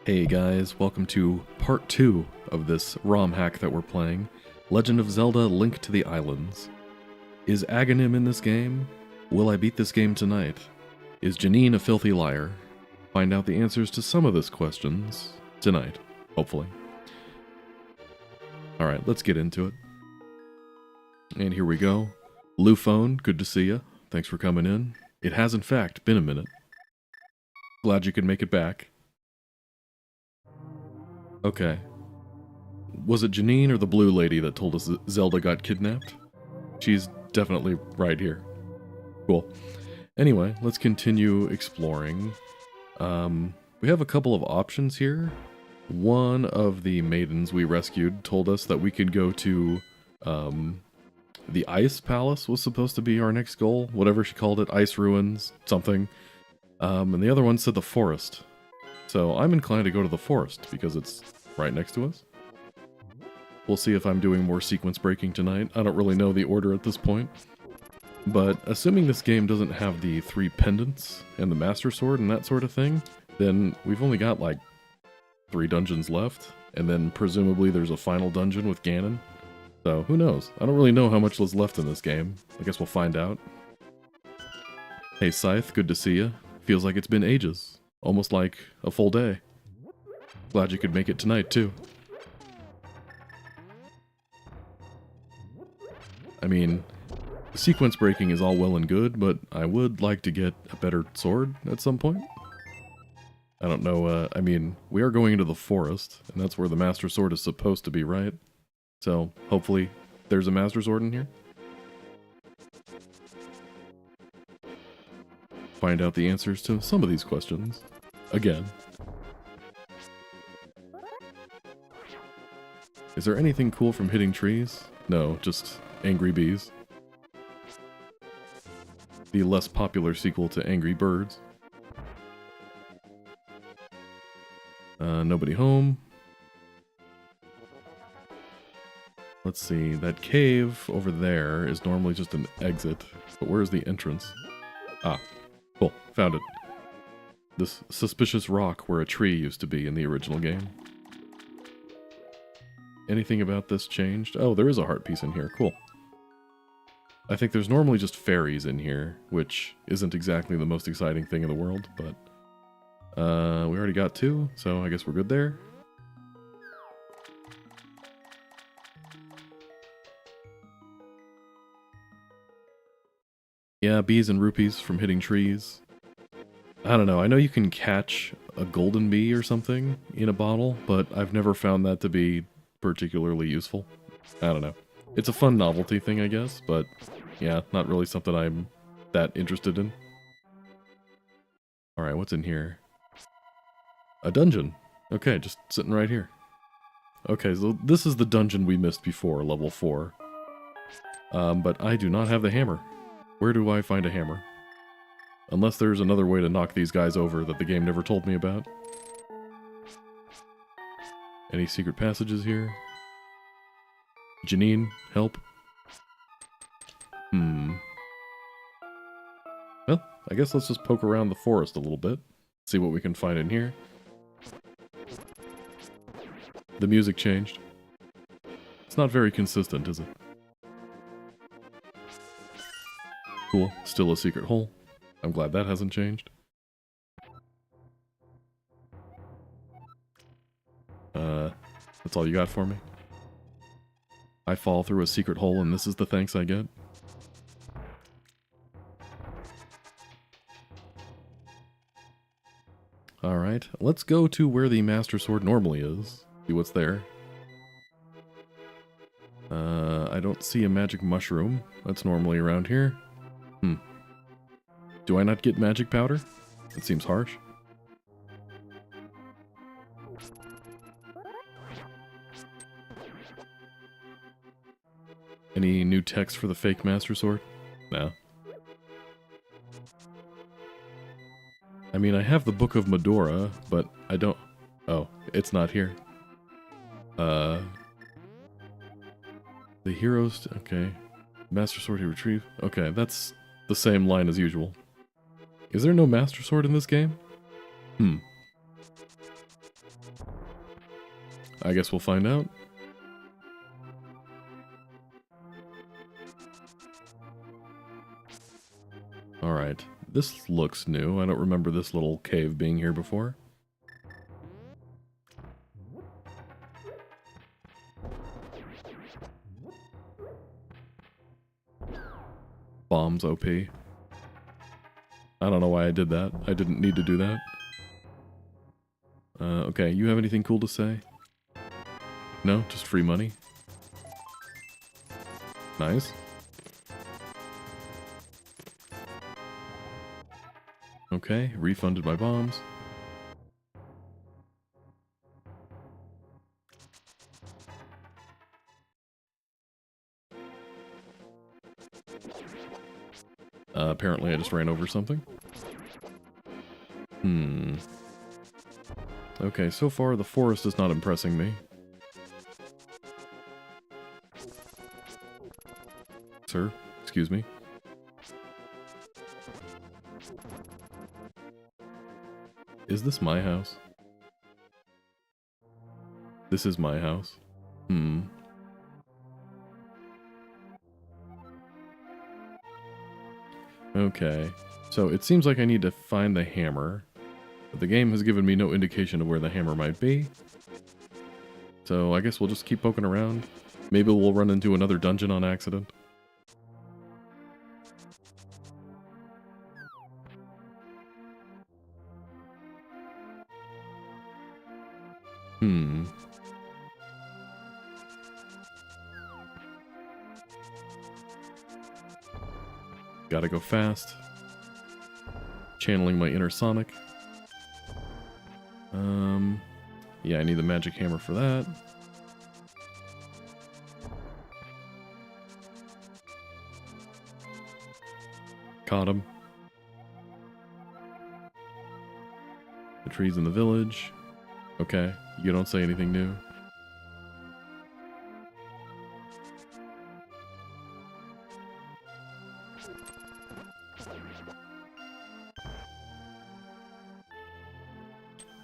Hey guys, welcome to part 2 of this ROM hack that we're playing, Legend of Zelda: Link to the Islands. Is Aghanim in this game? Will I beat this game tonight? Is Janine a filthy liar? Find out the answers to some of these questions tonight, hopefully. Alright, let's get into it. And here we go. Lufone, good to see ya. Thanks for coming in. It has in fact been a minute. Glad you could make it back. Okay. Was it Janine or the blue lady that told us that Zelda got kidnapped? She's definitely right here. Cool. Anyway, let's continue exploring. We have a couple of options here. One of the maidens we rescued told us that we could go to, the Ice Palace was supposed to be our next goal. Whatever she called it, Ice Ruins, something. And the other one said the forest. So I'm inclined to go to the forest because it's right next to us. We'll see if I'm doing more sequence breaking tonight. I don't really know the order at this point. But assuming this game doesn't have the 3 pendants and the Master Sword and that sort of thing, then we've only got like 3 dungeons left. And then presumably there's a final dungeon with Ganon. So who knows? I don't really know how much is left in this game. I guess we'll find out. Hey Scythe, good to see ya. Feels like it's been ages. Almost like a full day. Glad you could make it tonight, too. I mean, sequence breaking is all well and good, but I would like to get a better sword at some point. I don't know, I mean, we are going into the forest, and that's where the Master Sword is supposed to be, right? So, hopefully, there's a Master Sword in here. Find out the answers to some of these questions. Again. Is there anything cool from hitting trees? No, just Angry Bees. The less popular sequel to Angry Birds. Nobody home. Let's see, that cave over there is normally just an exit, but where's the entrance? Ah, cool, found it. This suspicious rock where a tree used to be in the original game. Anything about this changed? Oh, there is a heart piece in here. Cool. I think there's normally just fairies in here, which isn't exactly the most exciting thing in the world, but we already got 2, so I guess we're good there. Yeah, bees and rupees from hitting trees. I don't know, I know you can catch a golden bee or something in a bottle, but I've never found that to be particularly useful. I don't know. It's a fun novelty thing, I guess, but yeah, not really something I'm that interested in. Alright, what's in here? A dungeon. Okay, just sitting right here. Okay, so this is the dungeon we missed before, level 4. But I do not have the hammer. Where do I find a hammer? Unless there's another way to knock these guys over that the game never told me about. Any secret passages here? Janine, help. Well, I guess let's just poke around the forest a little bit. See what we can find in here. The music changed. It's not very consistent, is it? Cool. Still a secret hole. I'm glad that hasn't changed. That's all you got for me? I fall through a secret hole and this is the thanks I get? Alright, let's go to where the Master Sword normally is. See what's there. I don't see a magic mushroom. That's normally around here. Do I not get magic powder? That seems harsh. Any new text for the fake Master Sword? No. I mean, I have the Book of Medora, but I don't... Oh, it's not here. The heroes... Okay. Master Sword he retrieved. Okay, that's the same line as usual. Is there no Master Sword in this game? I guess we'll find out. Alright, this looks new. I don't remember this little cave being here before. Bombs OP. I don't know why I did that. I didn't need to do that. Okay, you have anything cool to say? No? Just free money? Nice. Okay, refunded my bombs. Apparently I just ran over something. Okay, so far the forest is not impressing me. Sir, excuse me. Is this my house? This is my house. Okay, so it seems like I need to find the hammer, but the game has given me no indication of where the hammer might be. So I guess we'll just keep poking around. Maybe we'll run into another dungeon on accident. Gotta go fast. Channeling my inner Sonic. Yeah, I need the magic hammer for that. Caught him. The trees in the village. Okay, you don't say anything new.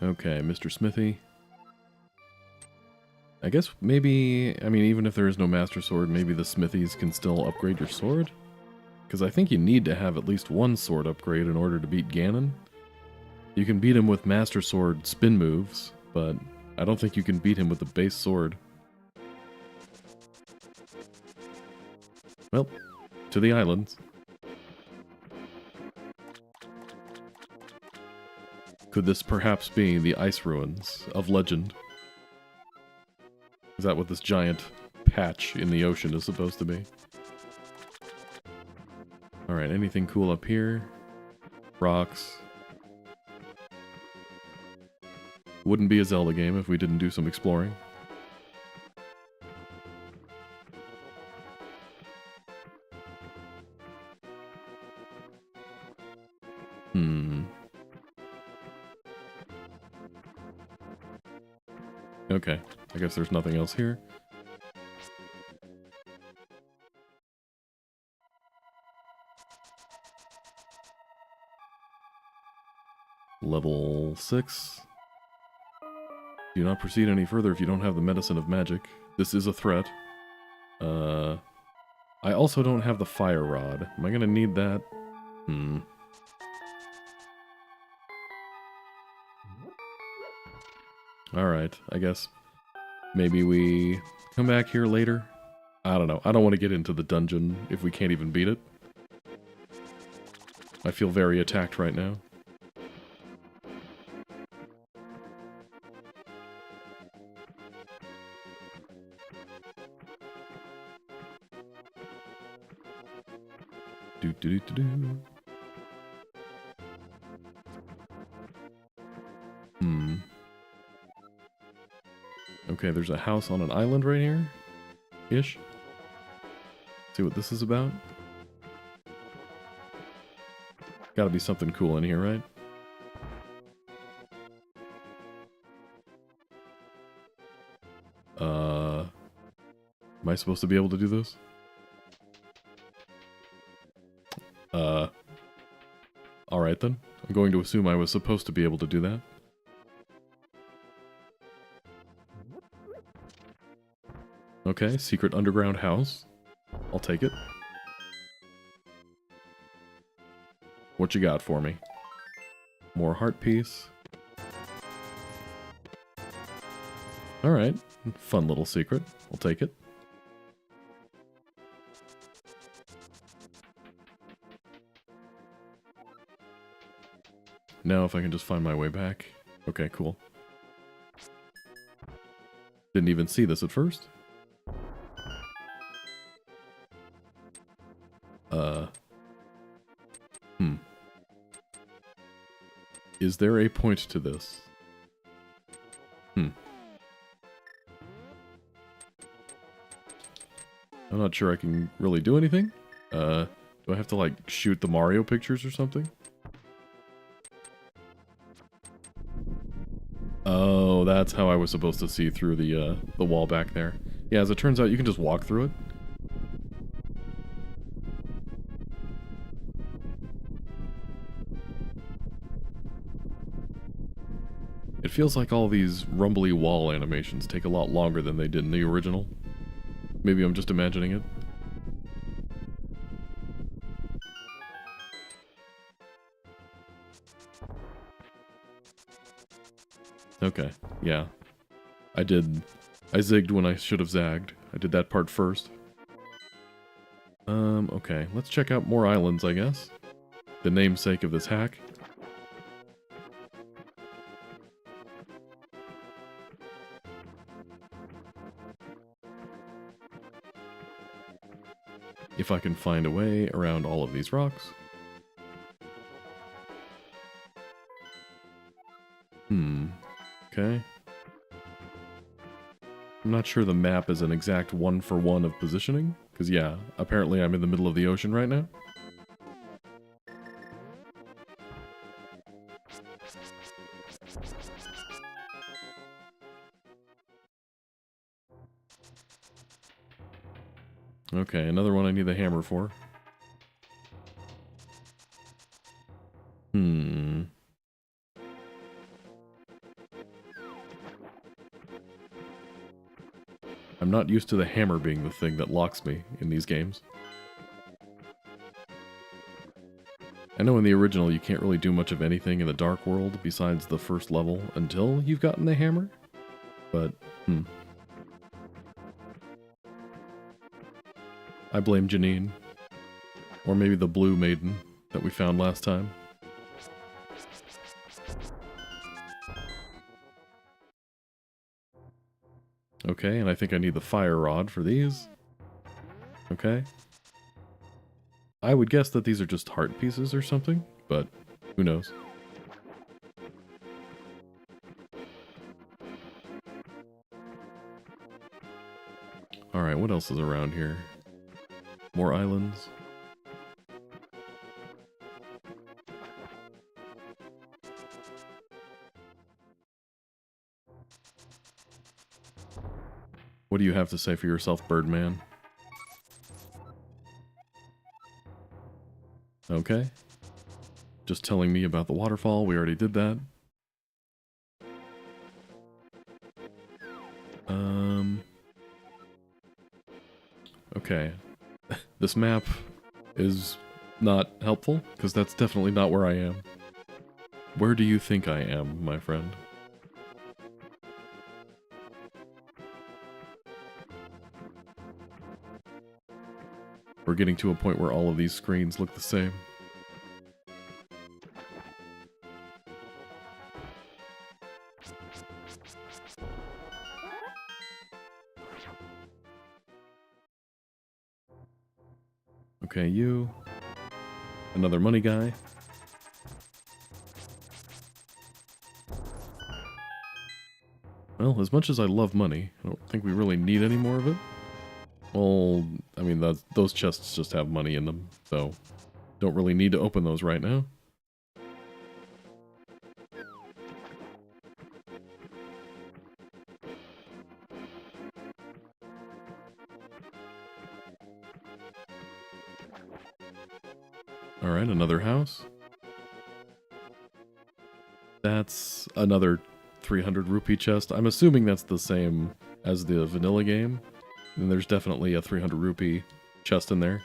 Okay, Mr. Smithy. I guess maybe, I mean, even if there is no Master Sword, maybe the Smithies can still upgrade your sword? Because I think you need to have at least one sword upgrade in order to beat Ganon. You can beat him with Master Sword spin moves, but I don't think you can beat him with the base sword. Well, to the islands. Could this perhaps be the ice ruins of legend? Is that what this giant patch in the ocean is supposed to be? Alright, anything cool up here? Rocks. Wouldn't be a Zelda game if we didn't do some exploring. Okay, I guess there's nothing else here. Level 6. Do not proceed any further if you don't have the medicine of magic. This is a threat. I also don't have the fire rod. Am I gonna need that? Alright, I guess maybe we come back here later. I don't know. I don't want to get into the dungeon if we can't even beat it. I feel very attacked right now. Do. Okay, there's a house on an island right here. Ish. See what this is about? Gotta be something cool in here, right? Am I supposed to be able to do this? Alright then. I'm going to assume I was supposed to be able to do that. Okay, secret underground house. I'll take it. What you got for me? More heart piece. Alright, fun little secret. I'll take it. Now if I can just find my way back. Okay, cool. Didn't even see this at first. Is there a point to this? I'm not sure I can really do anything. Do I have to, like, shoot the Mario pictures or something? Oh, that's how I was supposed to see through the wall back there. Yeah, as it turns out, you can just walk through it. It feels like all these rumbly wall animations take a lot longer than they did in the original. Maybe I'm just imagining it. Okay, yeah. I zigged when I should have zagged. I did that part first. Okay, let's check out more islands, I guess. The namesake of this hack. If I can find a way around all of these rocks. Okay. I'm not sure the map is an exact one-for-one of positioning, because yeah, apparently I'm in the middle of the ocean right now. Okay, another one I need the hammer for. I'm not used to the hammer being the thing that locks me in these games. I know in the original you can't really do much of anything in the Dark World besides the first level until you've gotten the hammer, but, I blame Janine. Or maybe the blue maiden that we found last time. Okay, and I think I need the fire rod for these. Okay. I would guess that these are just heart pieces or something, but who knows. Alright, what else is around here? More islands. What do you have to say for yourself, Birdman? Okay. Just telling me about the waterfall, we already did that. Okay. This map is not helpful, because that's definitely not where I am. Where do you think I am, my friend? We're getting to a point where all of these screens look the same. Okay, you. Another money guy. Well, as much as I love money, I don't think we really need any more of it. Well, I mean, those chests just have money in them, so don't really need to open those right now. Alright, another house. That's another 300 rupee chest. I'm assuming that's the same as the vanilla game. And there's definitely a 300 rupee chest in there.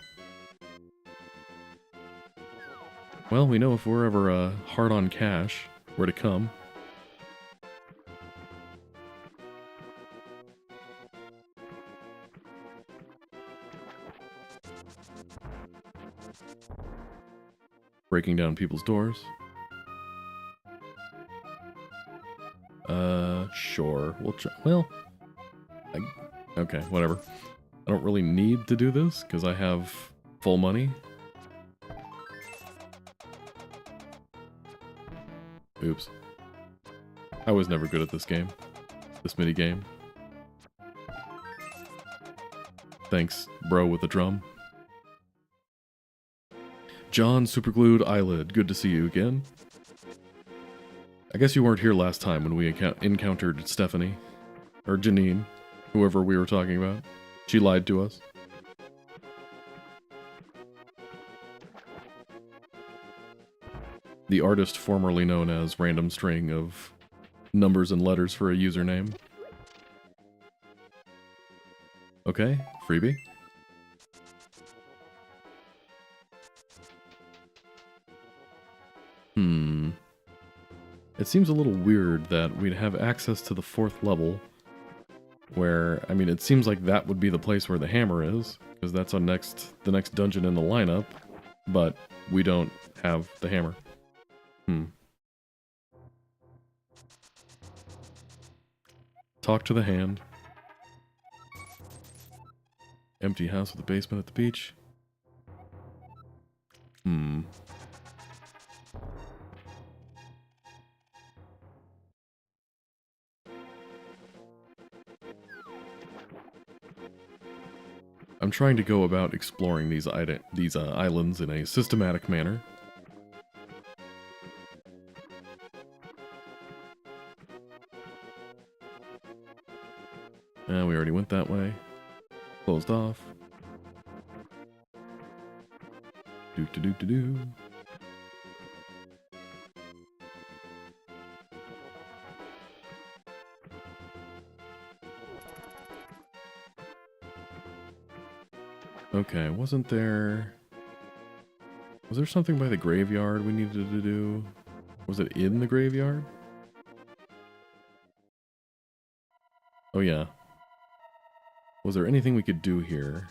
Well, we know if we're ever hard on cash, where to come. Breaking down people's doors. Sure. We'll try. Well, okay, whatever. I don't really need to do this, because I have full money. Oops. I was never good at this game. This mini game. Thanks, bro with the drum. John Superglued Eyelid, good to see you again. I guess you weren't here last time when we encountered Stephanie. Or Janine. Whoever we were talking about. She lied to us. The artist formerly known as Random String of numbers and letters for a username. Okay, freebie. It seems a little weird that we'd have access to the 4th level, where, I mean, it seems like that would be the place where the hammer is, because that's the next dungeon in the lineup, but we don't have the hammer. Talk to the hand. Empty house with a basement at the beach. I'm trying to go about exploring these islands in a systematic manner. We already went that way. Closed off. Do. Okay, was there something by the graveyard we needed to do? Was it in the graveyard? Oh yeah. Was there anything we could do here?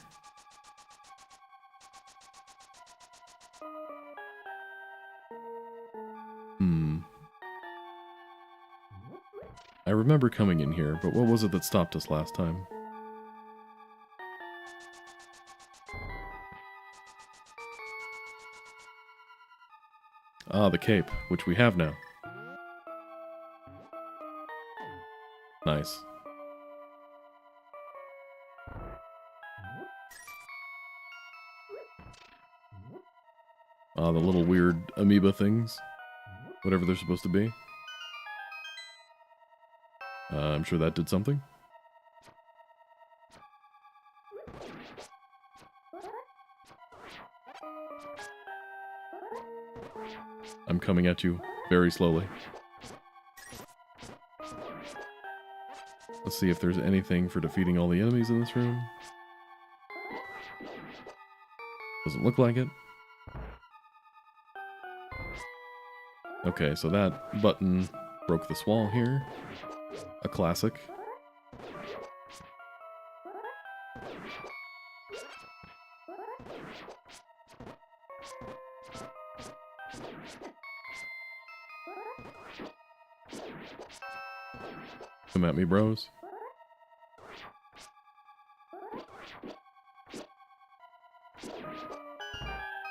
I remember coming in here, but what was it that stopped us last time? Ah, the cape, which we have now. Nice. Ah, the little weird amoeba things. Whatever they're supposed to be. I'm sure that did something. I'm coming at you very slowly. Let's see if there's anything for defeating all the enemies in this room. Doesn't look like it. Okay, so that button broke this wall here. A classic. Come at me, bros.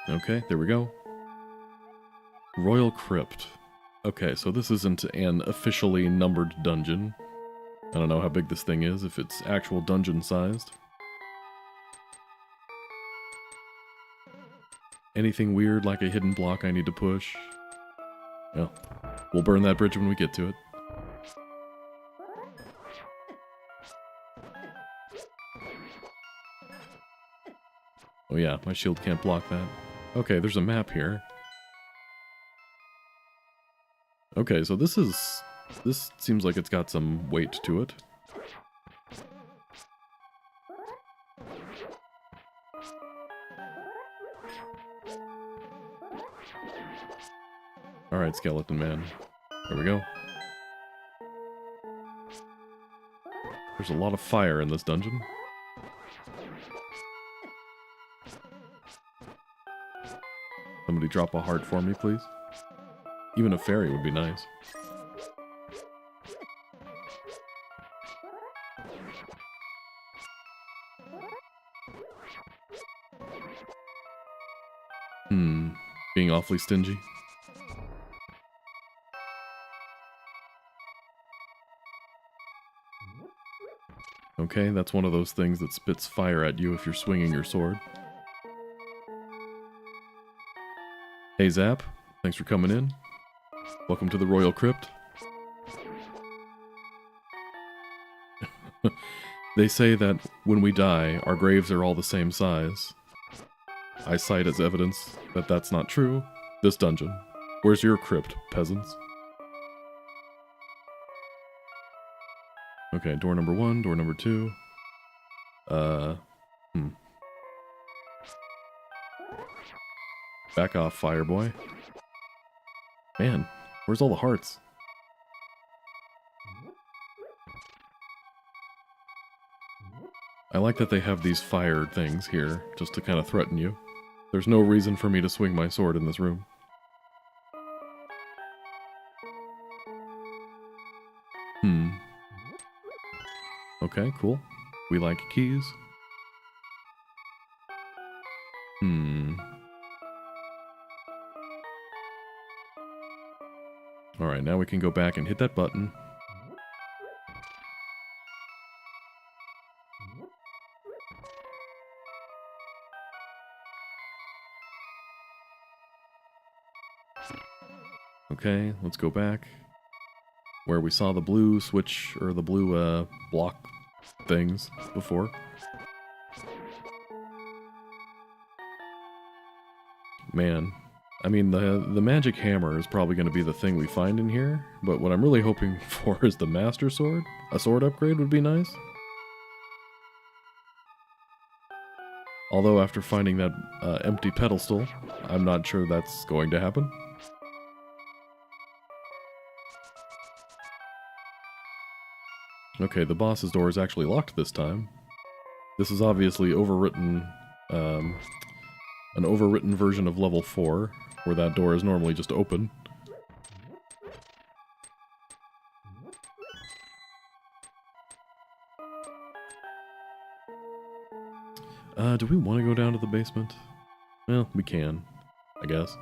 Okay, there we go. Royal Crypt. Okay, so this isn't an officially numbered dungeon. I don't know how big this thing is, if it's actual dungeon sized. Anything weird like a hidden block I need to push? Well, we'll burn that bridge when we get to it. Oh yeah, my shield can't block that. Okay, there's a map here. Okay, so this seems like it's got some weight to it. Alright, Skeleton Man. There we go. There's a lot of fire in this dungeon. Somebody drop a heart for me, please. Even a fairy would be nice. Being awfully stingy. Okay, that's one of those things that spits fire at you if you're swinging your sword. Hey Zap, thanks for coming in. Welcome to the Royal Crypt. They say that when we die, our graves are all the same size. I cite as evidence that that's not true. This dungeon. Where's your crypt, peasants? Okay, door number 1, door number 2. Back off, Fireboy. Man, where's all the hearts? I like that they have these fire things here, just to kind of threaten you. There's no reason for me to swing my sword in this room. Okay, cool. We like keys. Alright, now we can go back and hit that button. Okay, let's go back. Where we saw the blue switch, or the blue, block things before. Man, I mean, the magic hammer is probably going to be the thing we find in here, but what I'm really hoping for is the master sword. A sword upgrade would be nice. Although after finding that empty pedestal, I'm not sure that's going to happen. Okay, the boss's door is actually locked this time. This is obviously overwritten, an overwritten version of level 4, where that door is normally just open. Do we want to go down to the basement? Well, we can, I guess.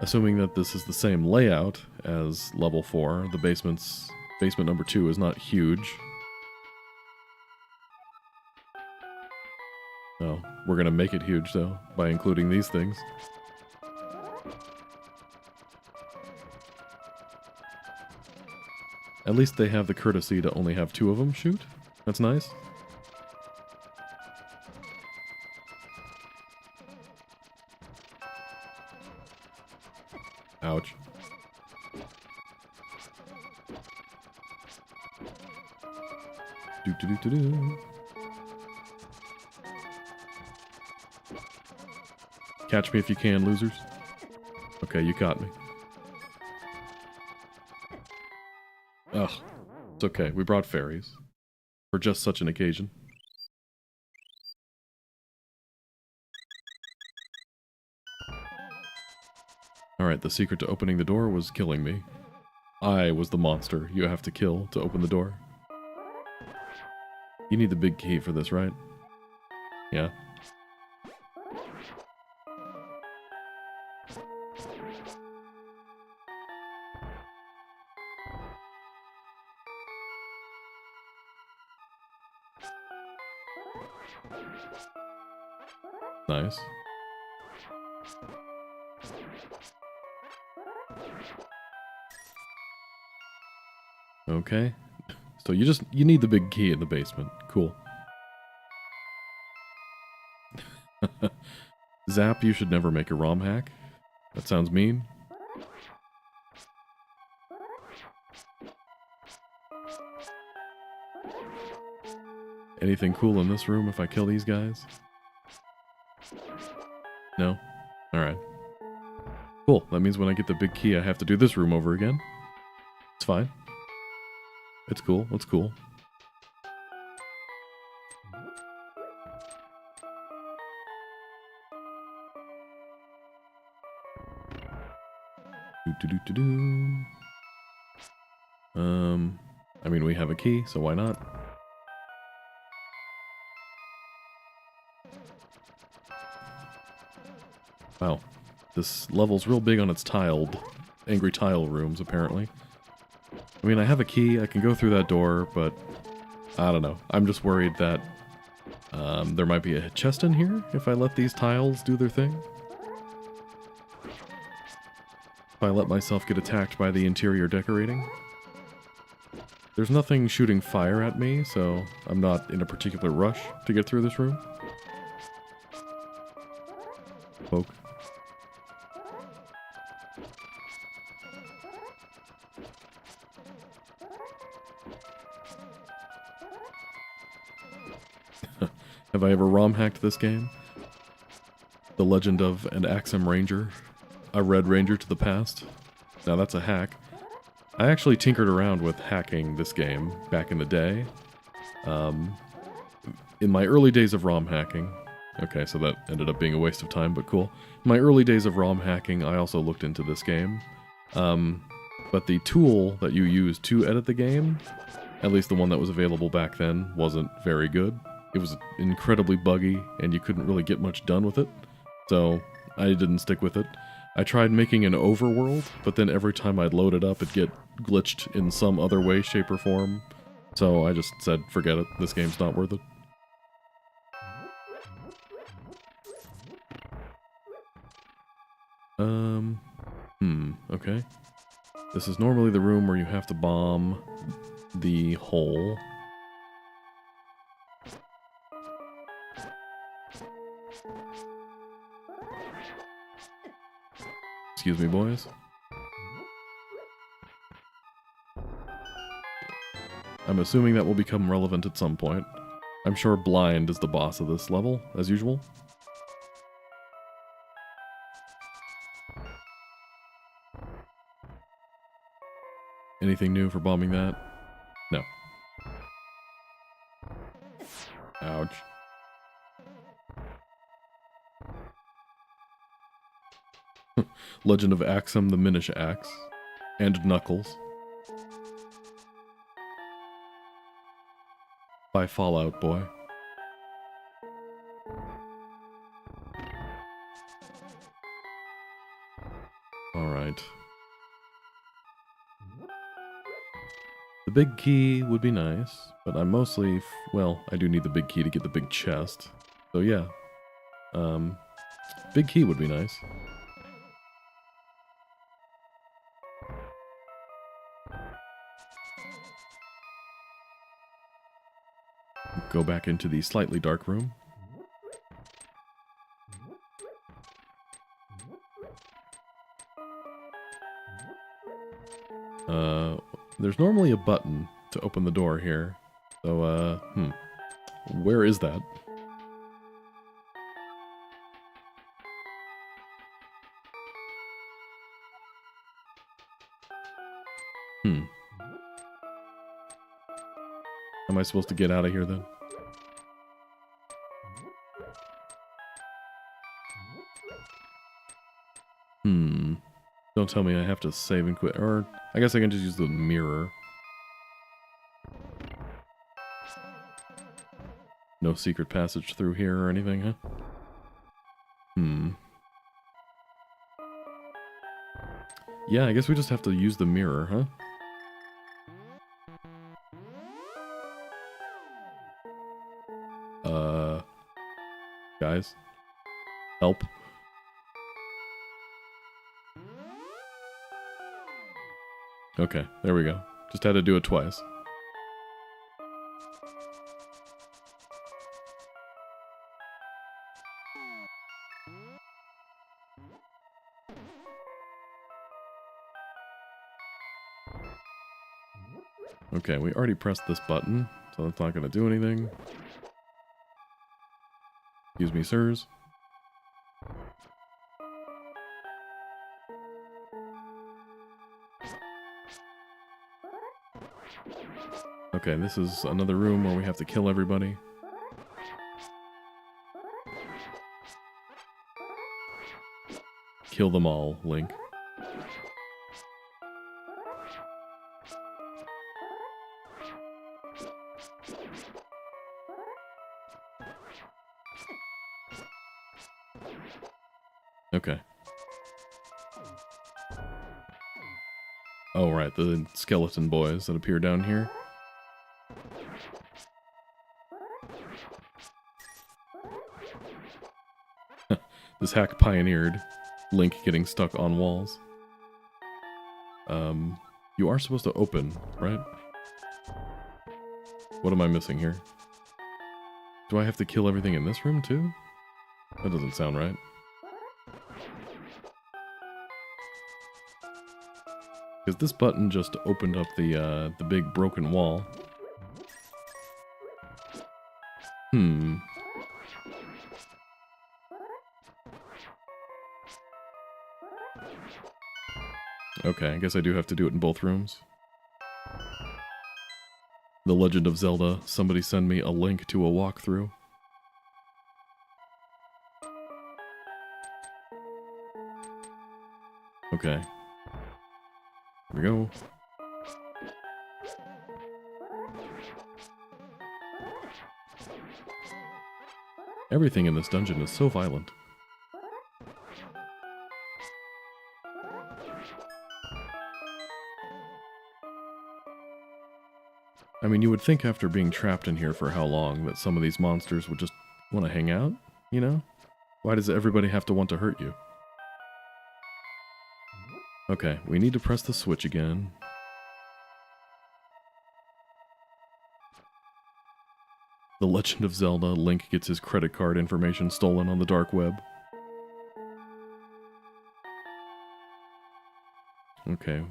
Assuming that this is the same layout as level 4, the basement number 2 is not huge. Oh, we're gonna make it huge though, by including these things. At least they have the courtesy to only have 2 of them shoot. That's nice. Ouch. Do. Catch me if you can, losers. Okay, you caught me. Ugh. It's okay, we brought fairies. For just such an occasion. Alright, the secret to opening the door was killing me. I was the monster you have to kill to open the door. You need the big key for this, right? Yeah. Nice. Okay. So you need the big key in the basement. Cool. Zap, you should never make a ROM hack. That sounds mean. Anything cool in this room if I kill these guys? No? Alright. Cool. That means when I get the big key I have to do this room over again. It's fine. It's cool. It's cool. I mean, we have a key, so why not? Wow. This level's real big on its angry tile rooms, apparently. I mean, I have a key, I can go through that door, but I don't know. I'm just worried that there might be a chest in here if I let these tiles do their thing. If I let myself get attacked by the interior decorating. There's nothing shooting fire at me, so I'm not in a particular rush to get through this room. Poke. Have I ever ROM hacked this game? The Legend of an Axum Ranger. A Red Ranger to the past. Now that's a hack. I actually tinkered around with hacking this game back in the day. In my early days of ROM hacking. Okay, so that ended up being a waste of time, but cool. In my early days of ROM hacking, I also looked into this game. But the tool that you use to edit the game, at least the one that was available back then, wasn't very good. It was incredibly buggy, and you couldn't really get much done with it. So, I didn't stick with it. I tried making an overworld, but then every time I'd load it up, it'd get glitched in some other way, shape, or form. So I just said, forget it, this game's not worth it. Okay. This is normally the room where you have to bomb the hole. Excuse me, boys. I'm assuming that will become relevant at some point. I'm sure Blind is the boss of this level, as usual. Anything new for bombing that? No. Ouch. Legend of Axum the Minish Axe. And Knuckles. By Fallout Boy. Alright. The big key would be nice, but I'm mostly... well, I do need the big key to get the big chest. So yeah. Big key would be nice. Go back into the slightly dark room. There's normally a button to open the door here. So, where is that? I supposed to get out of here then? Don't tell me I have to save and quit. Or, I guess I can just use the mirror. No secret passage through here or anything, huh? Yeah, I guess we just have to use the mirror, huh? Guys? Help? Okay, there we go. Just had to do it twice. Okay, we already pressed this button, so that's not going to do anything. Excuse me, sirs. Okay, this is another room where we have to kill everybody. Kill them all, Link. Okay. Oh, right, the skeleton boys that appear down here. This hack pioneered Link getting stuck on walls. You are supposed to open, right? What am I missing here? Do I have to kill everything in this room too? That doesn't sound right. Because this button just opened up the big broken wall. Okay, I guess I do have to do it in both rooms. The Legend of Zelda, somebody send me a link to a walkthrough. Okay. Here we go. Everything in this dungeon is so violent. I mean, you would think after being trapped in here for how long that some of these monsters would just want to hang out, you know? Why does everybody have to want to hurt you? Okay, we need to press the switch again. The Legend of Zelda, Link gets his credit card information stolen on the dark web. Okay,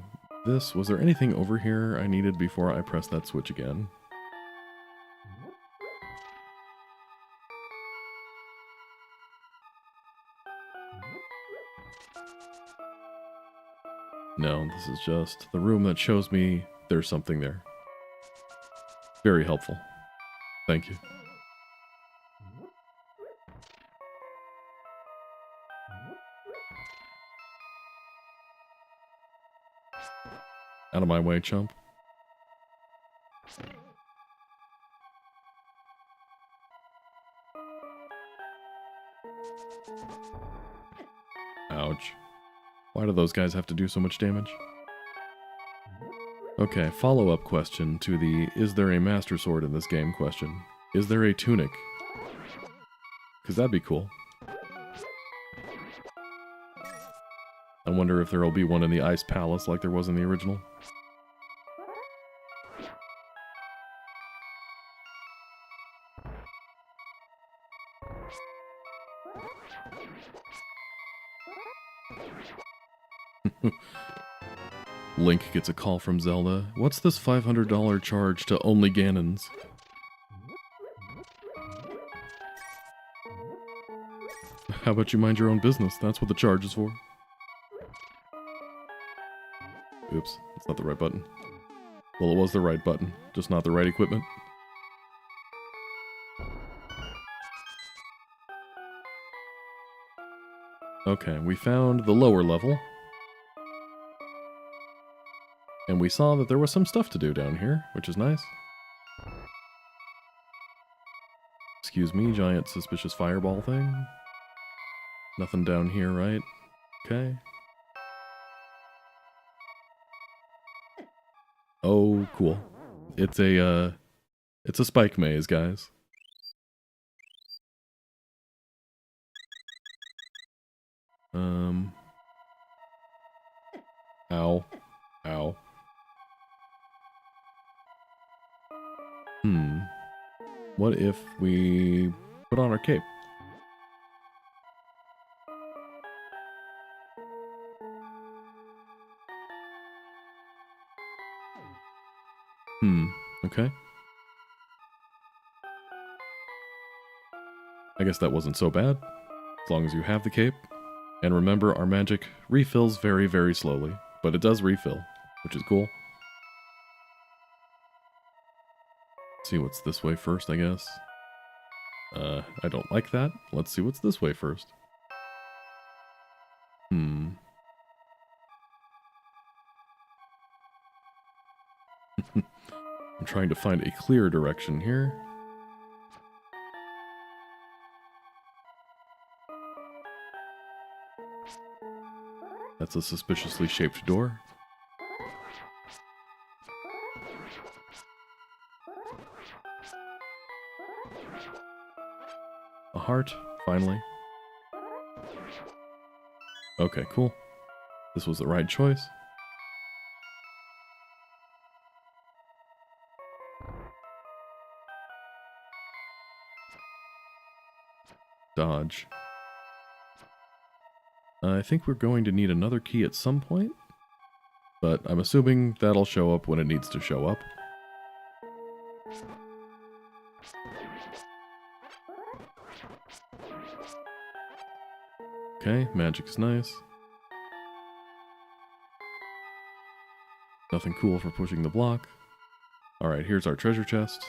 was there anything over here I needed before I pressed that switch again? No, this is just the room that shows me there's something there. Very helpful. Thank you. Out of my way, chump. Ouch. Why do those guys have to do so much damage? Okay, follow-up question to the is there a Master Sword in this game question. Is there a tunic? Because that'd be cool. I wonder if there'll be one in the Ice Palace like there was in the original. Link gets a call from Zelda. What's this $500 charge to only Ganons? How about you mind your own business? That's what the charge is for. Oops, that's not the right button. Well, it was the right button, just not the right equipment. Okay, we found the lower level. And we saw that there was some stuff to do down here, which is nice. Excuse me, giant suspicious fireball thing. Nothing down here, right? Okay. Oh, cool. It's a spike maze, guys. Ow. Ow. What if we put on our cape? Okay. I guess that wasn't so bad, as long as you have the cape. And remember, our magic refills very, very slowly, but it does refill, which is cool. Let's see what's this way first, I guess. I don't like that. Let's see what's this way first. I'm trying to find a clear direction here. That's a suspiciously shaped door. A heart, finally. Okay, cool. This was the right choice. Dodge. I think we're going to need another key at some point, but I'm assuming that'll show up when it needs to show up. Okay, magic is nice. Nothing cool for pushing the block. Alright, here's our treasure chest.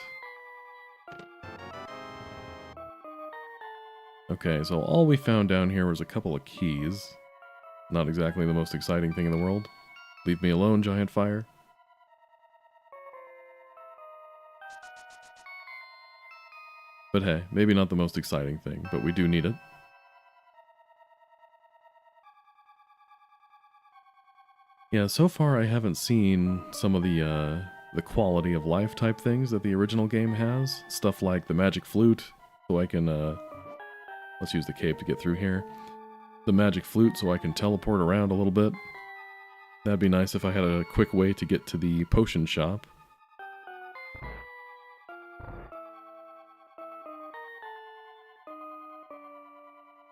Okay, so all we found down here was a couple of keys. Not exactly the most exciting thing in the world. Leave me alone, giant fire. But hey, maybe not the most exciting thing, but we do need it. Yeah, so far I haven't seen some of the quality of life type things that the original game has. Stuff like the magic flute, so I can, let's use the cape to get through here. The magic flute so I can teleport around a little bit. That'd be nice if I had a quick way to get to the potion shop.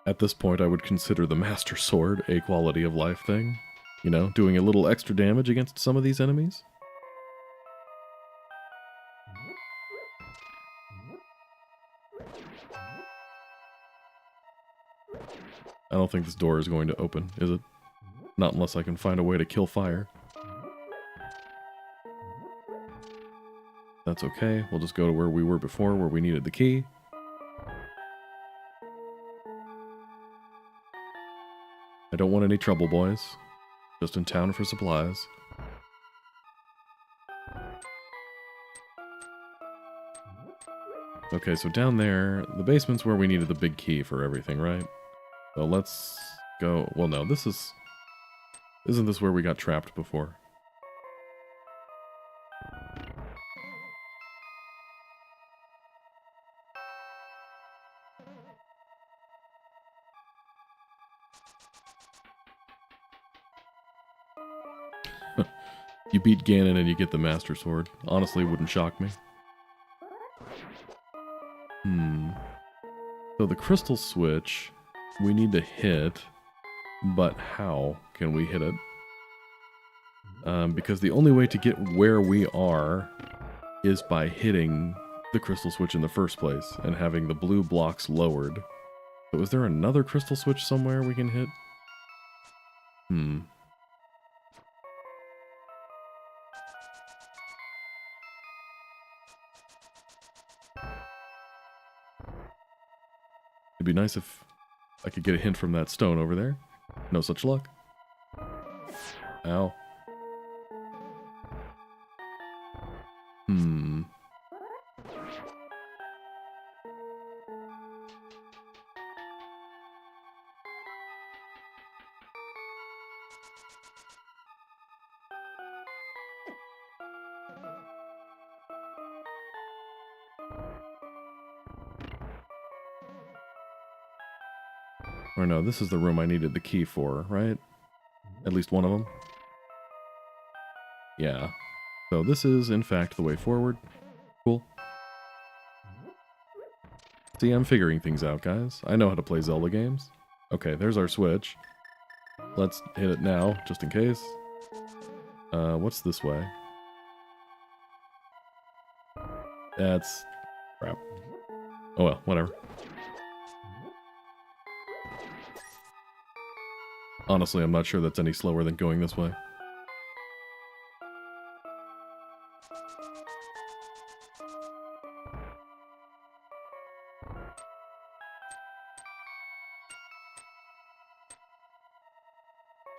At this point, I would consider the Master Sword a quality of life thing. You know, doing a little extra damage against some of these enemies. I don't think this door is going to open, is it? Not unless I can find a way to kill fire. That's okay. We'll just go to where we were before, where we needed the key. I don't want any trouble, boys. Just in town for supplies. Okay, so down there, the basement's where we needed the big key for everything, right? So let's go... Well, no, this is... Isn't this where we got trapped before? You beat Ganon and you get the Master Sword. Honestly, wouldn't shock me. So the crystal switch, we need to hit, but how can we hit it? Because the only way to get where we are is by hitting the crystal switch in the first place and having the blue blocks lowered. So is there another crystal switch somewhere we can hit? It'd be nice if I could get a hint from that stone over there. No such luck. Ow. Hmm. Or no, this is the room I needed the key for, right? At least one of them. Yeah. So this is, in fact, the way forward. Cool. See, I'm figuring things out, guys. I know how to play Zelda games. Okay, there's our switch. Let's hit it now, just in case. What's this way? That's... crap. Oh well, whatever. Honestly, I'm not sure that's any slower than going this way.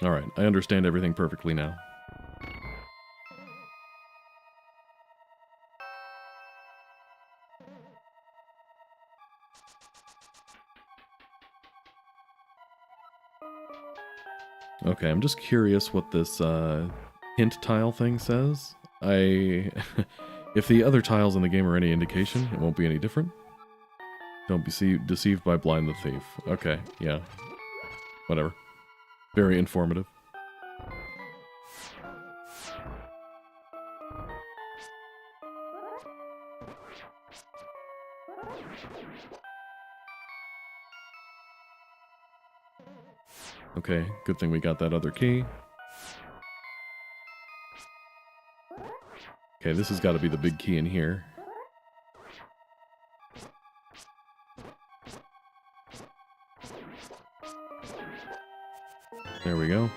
Alright, I understand everything perfectly now. Okay, I'm just curious what this hint tile thing says. If the other tiles in the game are any indication, it won't be any different. Don't be deceived by blind the thief. Okay, yeah. Whatever. Very informative. Okay, good thing we got that other key. Okay, this has got to be the big key in here. There we go.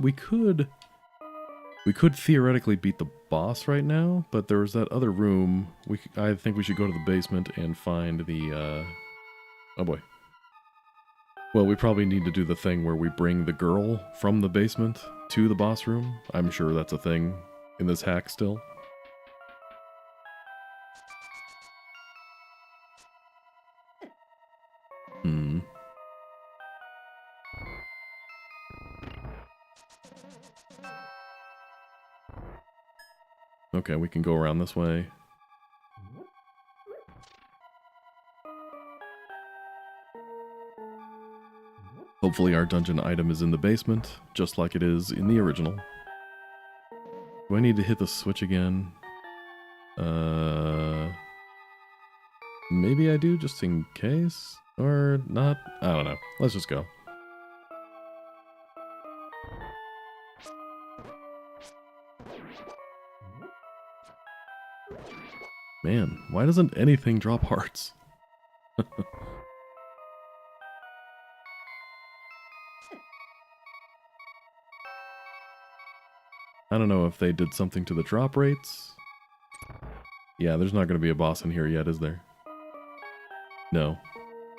We could theoretically beat the boss right now, but there was that other room. I think we should go to the basement and find the, oh boy. Well, we probably need to do the thing where we bring the girl from the basement to the boss room. I'm sure that's a thing in this hack still. Okay, we can go around this way. Hopefully our dungeon item is in the basement, just like it is in the original. Do I need to hit the switch again? Maybe I do, just in case? Or not? I don't know. Let's just go. Man, why doesn't anything drop hearts? I don't know if they did something to the drop rates. Yeah, there's not going to be a boss in here yet, is there? No.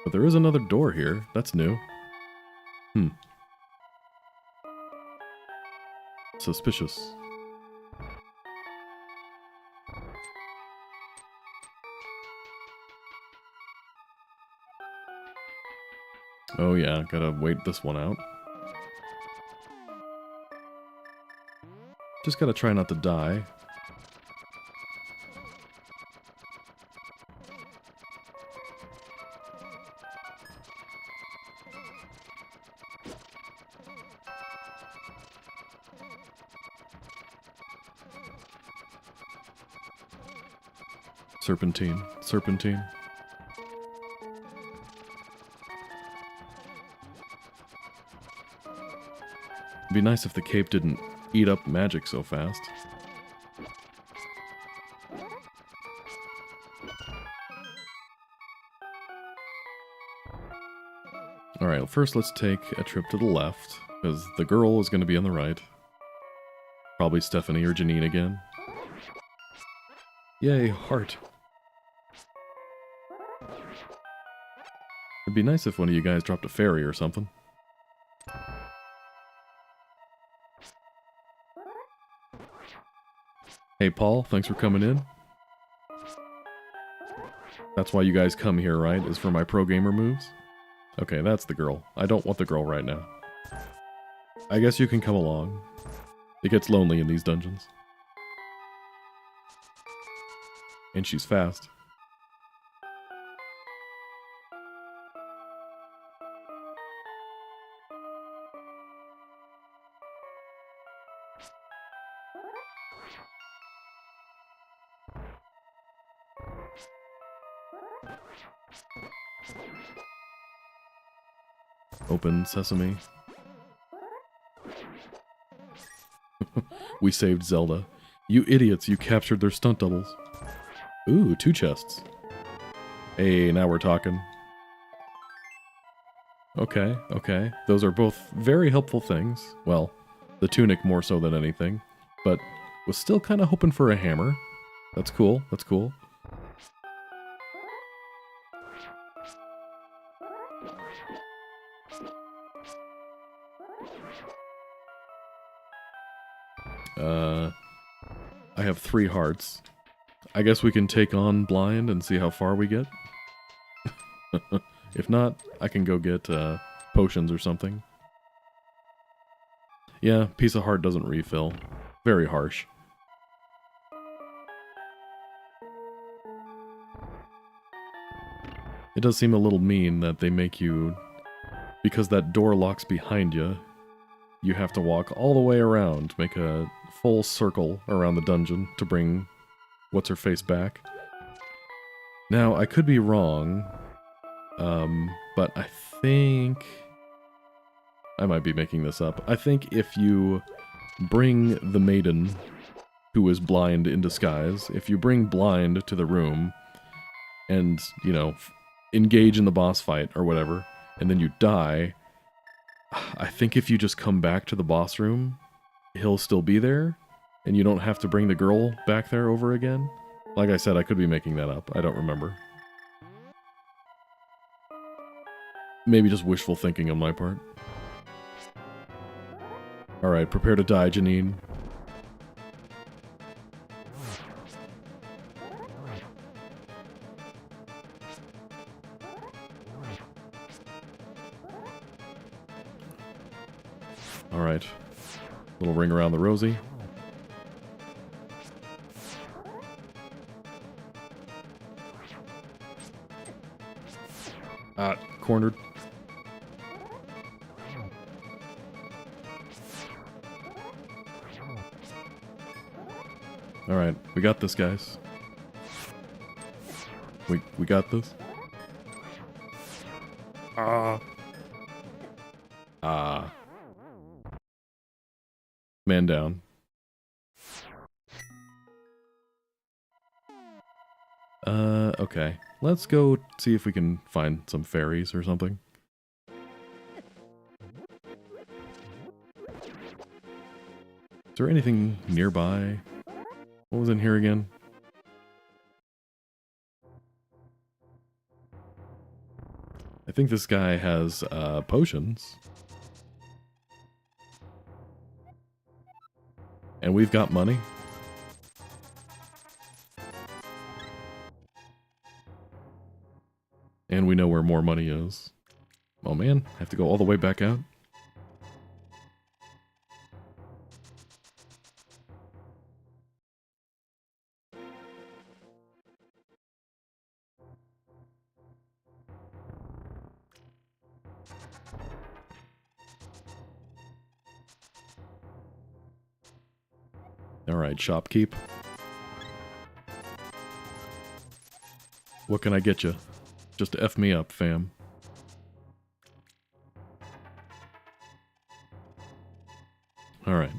But there is another door here. That's new. Suspicious. Oh yeah, gotta wait this one out. Just gotta try not to die. Serpentine, serpentine. It'd be nice if the cape didn't eat up magic so fast. Alright, first let's take a trip to the left, because the girl is going to be on the right. Probably Stephanie or Janine again. Yay, heart. It'd be nice if one of you guys dropped a fairy or something. Hey, Paul, thanks for coming in. That's why you guys come here, right? Is for my pro gamer moves? Okay, that's the girl. I don't want the girl right now. I guess you can come along. It gets lonely in these dungeons. And she's fast. Open sesame. We saved Zelda. You idiots, you captured their stunt doubles. Ooh, 2 chests. Hey, now we're talking. Okay, okay. Those are both very helpful things. Well, the tunic more so than anything. But was still kind of hoping for a hammer. That's cool, that's cool. I have 3 hearts. I guess we can take on blind and see how far we get. If not, I can go get potions or something. Yeah, piece of heart doesn't refill. Very harsh. It does seem a little mean that they make you... Because that door locks behind you, you have to walk all the way around, make a full circle around the dungeon to bring what's-her-face back. Now, I could be wrong, but I think... I might be making this up. I think if you bring the maiden, who is blind in disguise, if you bring blind to the room, and, you know, engage in the boss fight or whatever, and then you die, I think if you just come back to the boss room, he'll still be there, and you don't have to bring the girl back there over again. Like I said, I could be making that up. I don't remember. Maybe just wishful thinking on my part. Alright, prepare to die, Janine. Alright. Little ring around the rosy. Cornered. Alright, we got this, guys. We got this. Man down. Okay. Let's go see if we can find some fairies or something. Is there anything nearby? What was in here again? I think this guy has, potions. And we've got money. And we know where more money is. Oh man, I have to go all the way back out. Alright, shopkeep. What can I get you? Just to F me up, fam. Alright.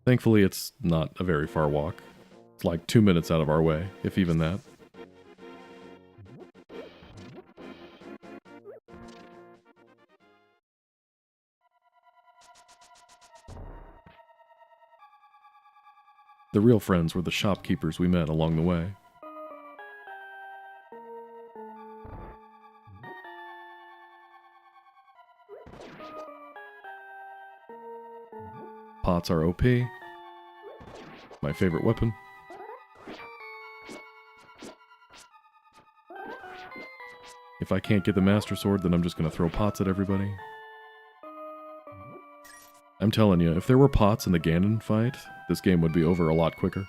Thankfully, it's not a very far walk. It's like 2 minutes out of our way, if even that. The real friends were the shopkeepers we met along the way. Pots are OP. My favorite weapon. If I can't get the Master Sword, then I'm just going to throw pots at everybody. I'm telling you, if there were pots in the Ganon fight, this game would be over a lot quicker.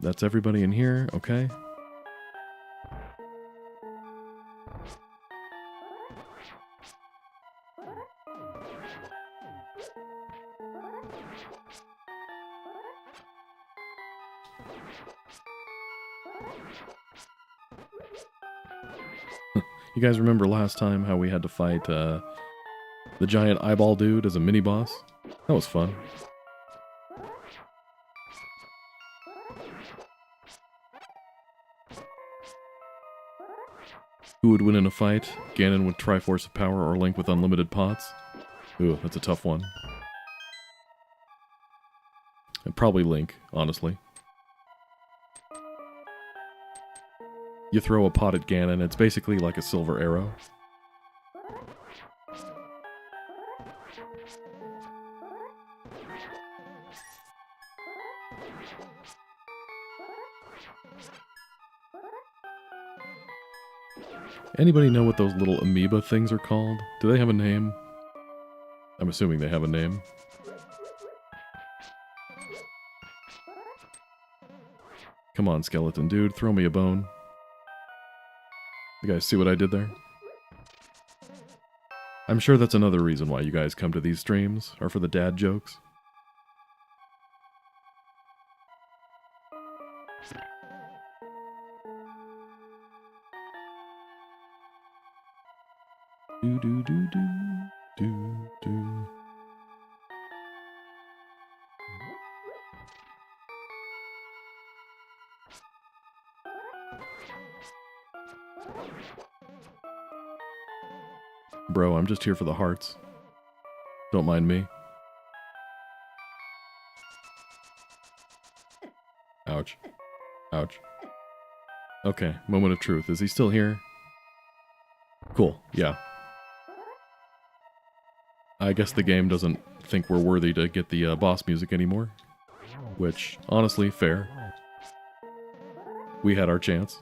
That's everybody in here, okay. You guys remember last time how we had to fight the giant eyeball dude as a mini-boss? That was fun. Who would win in a fight? Ganon with Triforce of Power or Link with unlimited pots? Ooh, that's a tough one. And probably Link, honestly. You throw a pot at Ganon, it's basically like a silver arrow. Anybody know what those little amoeba things are called? Do they have a name? I'm assuming they have a name. Come on, skeleton dude, throw me a bone. You guys see what I did there? I'm sure that's another reason why you guys come to these streams, are for the dad jokes. Do do do do do do. Bro, I'm just here for the hearts. Don't mind me. Ouch. Ouch. Okay, moment of truth. Is he still here? Cool, yeah. I guess the game doesn't think we're worthy to get the boss music anymore. Which, honestly, fair. We had our chance.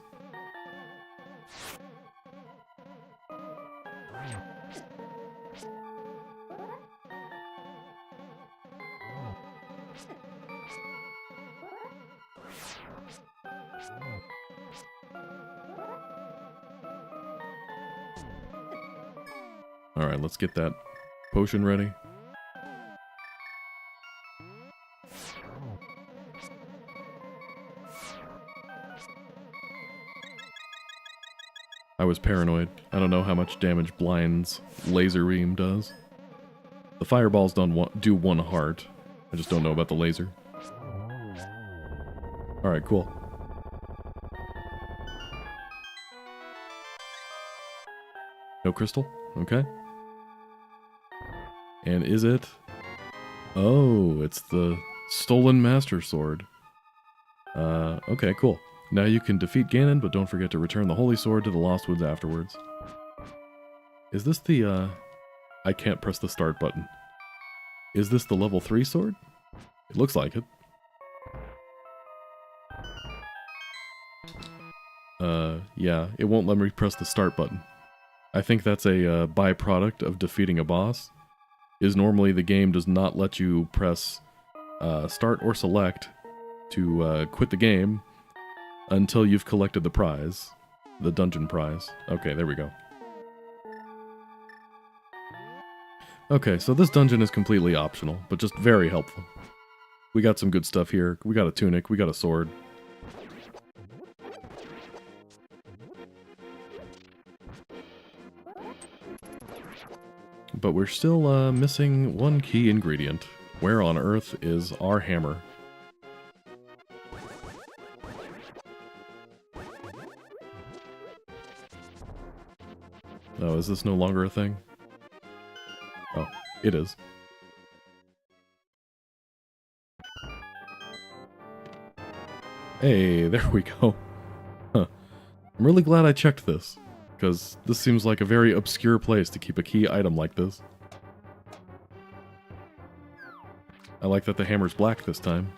Alright, let's get that potion ready. I was paranoid. I don't know how much damage Blind's laser beam does. The fireballs do one heart. I just don't know about the laser. Alright, cool. No crystal? Okay. And is it? Oh, it's the stolen Master Sword. Okay, cool. Now you can defeat Ganon, but don't forget to return the Holy Sword to the Lost Woods afterwards. Is this the, I can't press the start button. Is this the level 3 sword? It looks like it. Yeah, it won't let me press the start button. I think that's a byproduct of defeating a boss. Is normally the game does not let you press start or select to quit the game until you've collected the prize. The dungeon prize. Okay, there we go. Okay, so this dungeon is completely optional, but just very helpful. We got some good stuff here. We got a tunic, we got a sword. But we're still missing one key ingredient. Where on earth is our hammer? Oh, is this no longer a thing? Oh, it is. Hey, there we go. Huh. I'm really glad I checked this, because this seems like a very obscure place to keep a key item like this. I like that the hammer's black this time.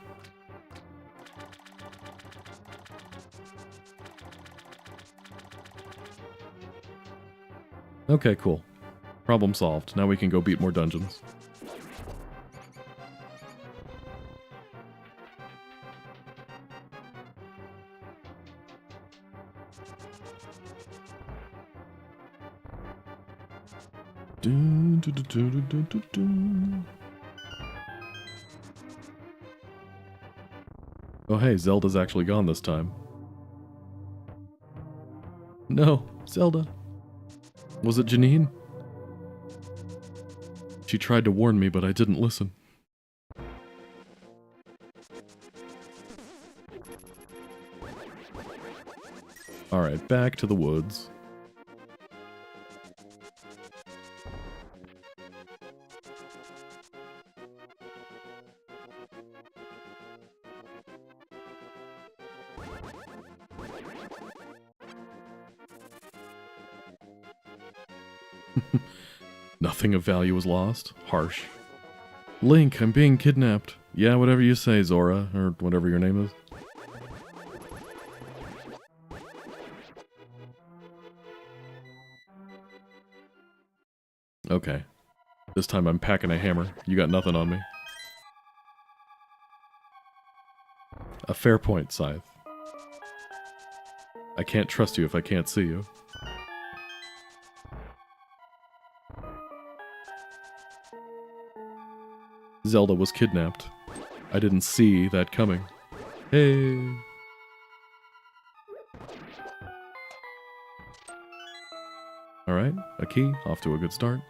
Okay, cool. Problem solved. Now we can go beat more dungeons. Oh hey, Zelda's actually gone this time. No, Zelda. Was it Janine? She tried to warn me, but I didn't listen. Alright, back to the woods. Nothing of value was lost. Harsh. Link, I'm being kidnapped. Yeah, whatever you say, Zora, or whatever your name is. Okay. This time I'm packing a hammer. You got nothing on me. A fair point, Scythe. I can't trust you if I can't see you. Zelda was kidnapped. I didn't see that coming. Hey! Alright, a key. Off to a good start.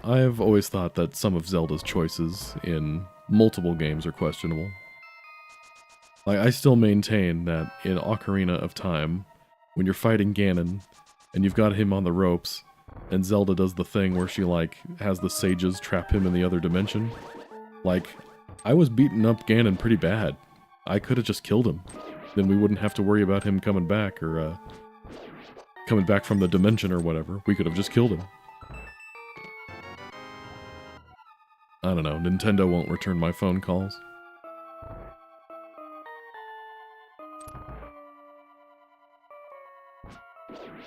I've always thought that some of Zelda's choices in multiple games are questionable. Like, I still maintain that in Ocarina of Time, when you're fighting Ganon, and you've got him on the ropes, and Zelda does the thing where she, like, has the sages trap him in the other dimension. Like, I was beating up Ganon pretty bad. I could have just killed him. Then we wouldn't have to worry about him coming back, or, coming back from the dimension or whatever. We could have just killed him. I don't know, Nintendo won't return my phone calls.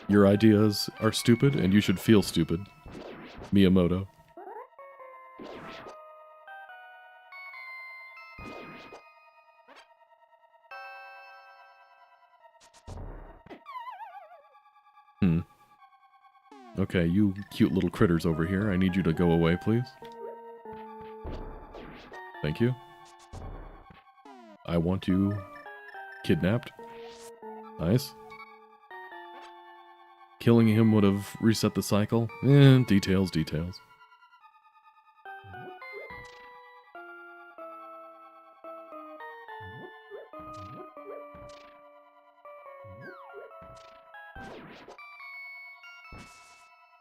Your ideas are stupid, and you should feel stupid. Miyamoto. Okay, you cute little critters over here, I need you to go away, please. Thank you. I want you kidnapped. Nice. Killing him would have reset the cycle. Details, details.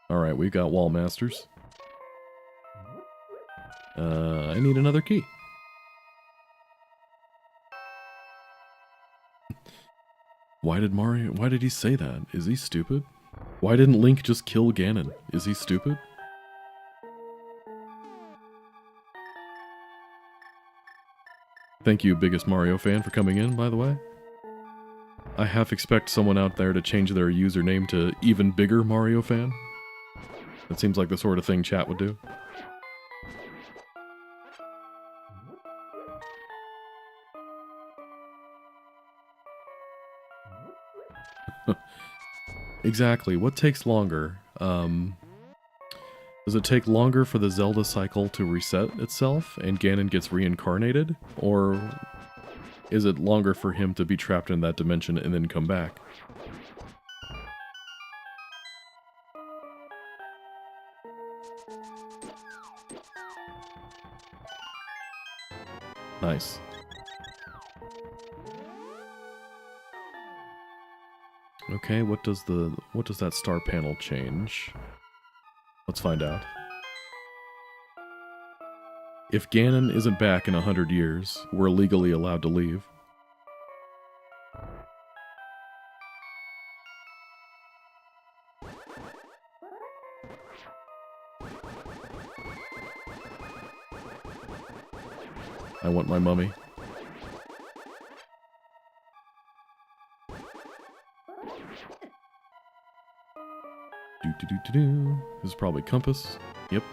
Alright, we've got wall masters. I need another key. Why did he say that? Is he stupid? Why didn't Link just kill Ganon? Is he stupid? Thank you, biggest Mario fan, for coming in, by the way. I half expect someone out there to change their username to even bigger Mario fan. That seems like the sort of thing chat would do. Exactly. What takes longer? Does it take longer for the Zelda cycle to reset itself and Ganon gets reincarnated? Or is it longer for him to be trapped in that dimension and then come back? Nice. Okay, what does that star panel change? Let's find out. If Ganon isn't back in 100 years, we're legally allowed to leave. I want my mummy. This is probably compass. Yep.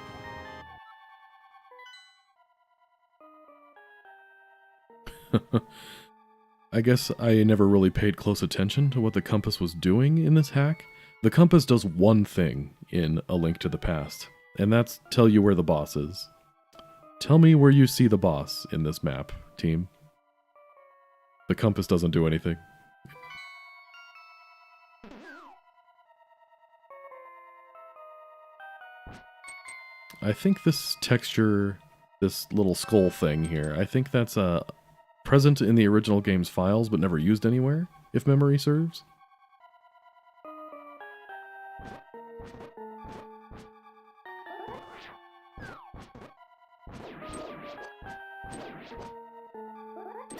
I guess I never really paid close attention to what the compass was doing in this hack. The compass does one thing in A Link to the Past, and that's tell you where the boss is. Tell me where you see the boss in this map, team. The compass doesn't do anything. I think this texture, this little skull thing here, I think that's present in the original game's files but never used anywhere, if memory serves.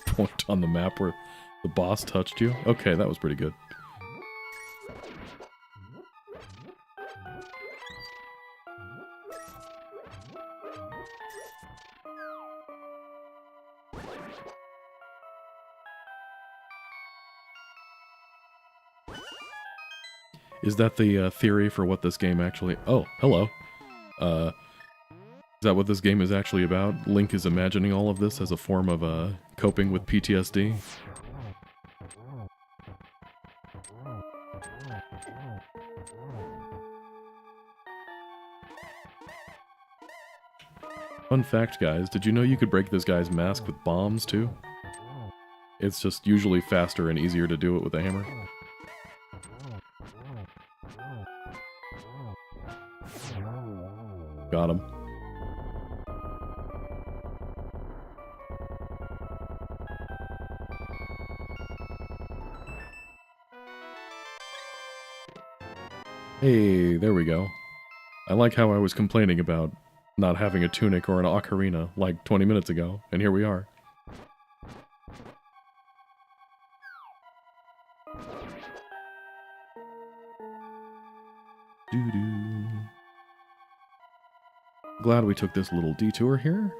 Point on the map where the boss touched you? Okay, that was pretty good. Is that the theory for what this game actually... Oh, hello. Is that what this game is actually about? Link is imagining all of this as a form of coping with PTSD? Fun fact, guys, did you know you could break this guy's mask with bombs, too? It's just usually faster and easier to do it with a hammer. Got him. Hey, there we go. I like how I was complaining about not having a tunic or an ocarina like 20 minutes ago, and here we are. Doo-doo. Glad we took this little detour here.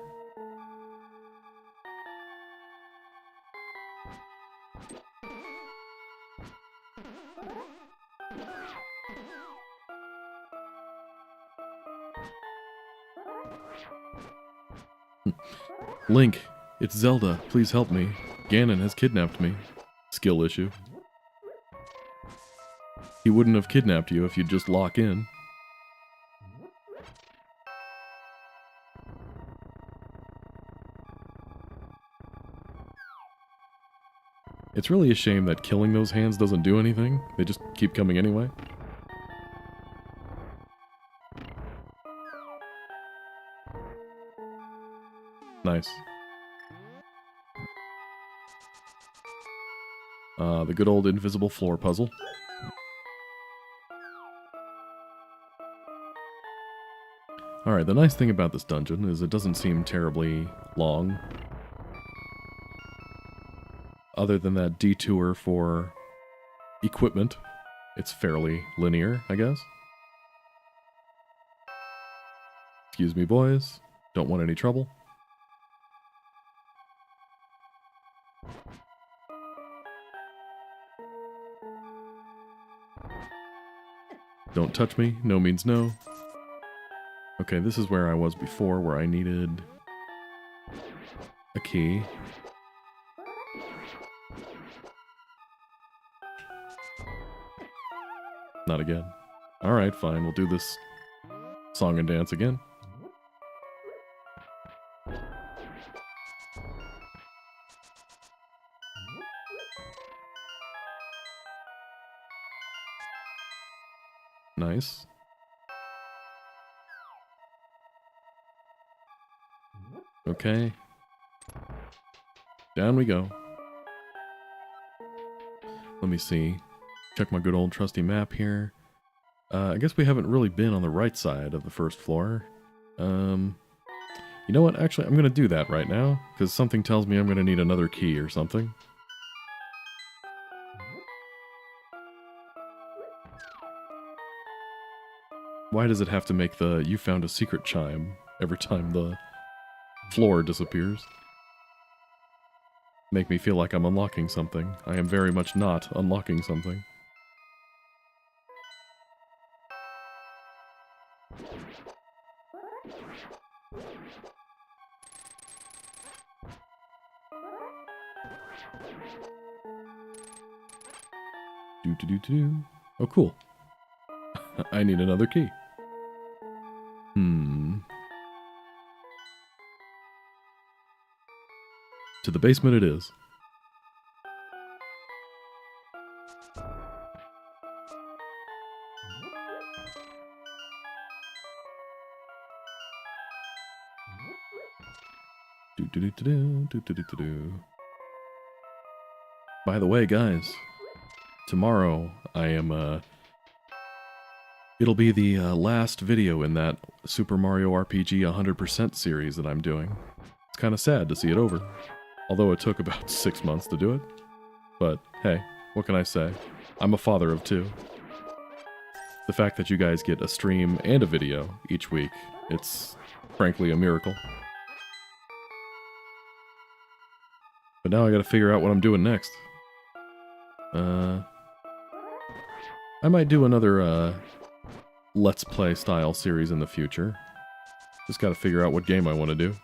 Link, it's Zelda. Please help me. Ganon has kidnapped me. Skill issue. He wouldn't have kidnapped you if you'd just lock in. It's really a shame that killing those hands doesn't do anything. They just keep coming anyway. Nice. The good old invisible floor puzzle. Alright, the nice thing about this dungeon is it doesn't seem terribly long. Other than that detour for equipment, it's fairly linear, I guess. Excuse me, boys. Don't want any trouble. Don't touch me. No means no. Okay, this is where I was before, where I needed a key. Not again. Alright, fine. We'll do this song and dance again. Nice. Okay. Down we go. Let me see. Check my good old trusty map here. I guess we haven't really been on the right side of the first floor. You You know what? Actually, I'm going to do that right now, because something tells me I'm going to need another key or something. Why does it have to make the "you found a secret" chime every time the floor disappears? Make me feel like I'm unlocking something. I am very much not unlocking something. Do-do-do-do. Oh, cool. I need another key. To the basement it is. Do-do-do-do-do, do-do-do-do-do. By the way, guys, tomorrow I am, it'll be the last video in that Super Mario RPG 100% series that I'm doing. It's kind of sad to see it over. Although it took about 6 months to do it. But, hey, what can I say? I'm a father of 2. The fact that you guys get a stream and a video each week, it's frankly a miracle. But now I gotta figure out what I'm doing next. I might do another, Let's Play style series in the future. Just gotta figure out what game I want to do.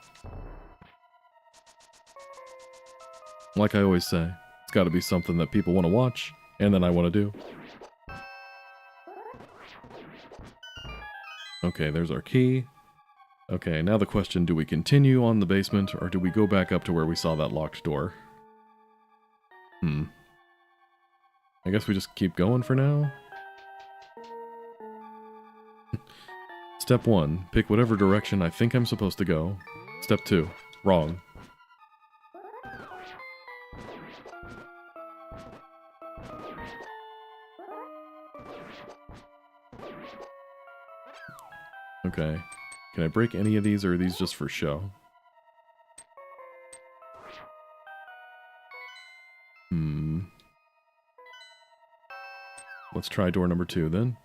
Like I always say, it's gotta be something that people want to watch, and that I want to do. Okay, there's our key. Okay, now the question, do we continue on the basement, or do we go back up to where we saw that locked door? I guess we just keep going for now? Step 1, pick whatever direction I think I'm supposed to go. Step 2, wrong. Okay. Can I break any of these, or are these just for show? Let's try door number 2 then.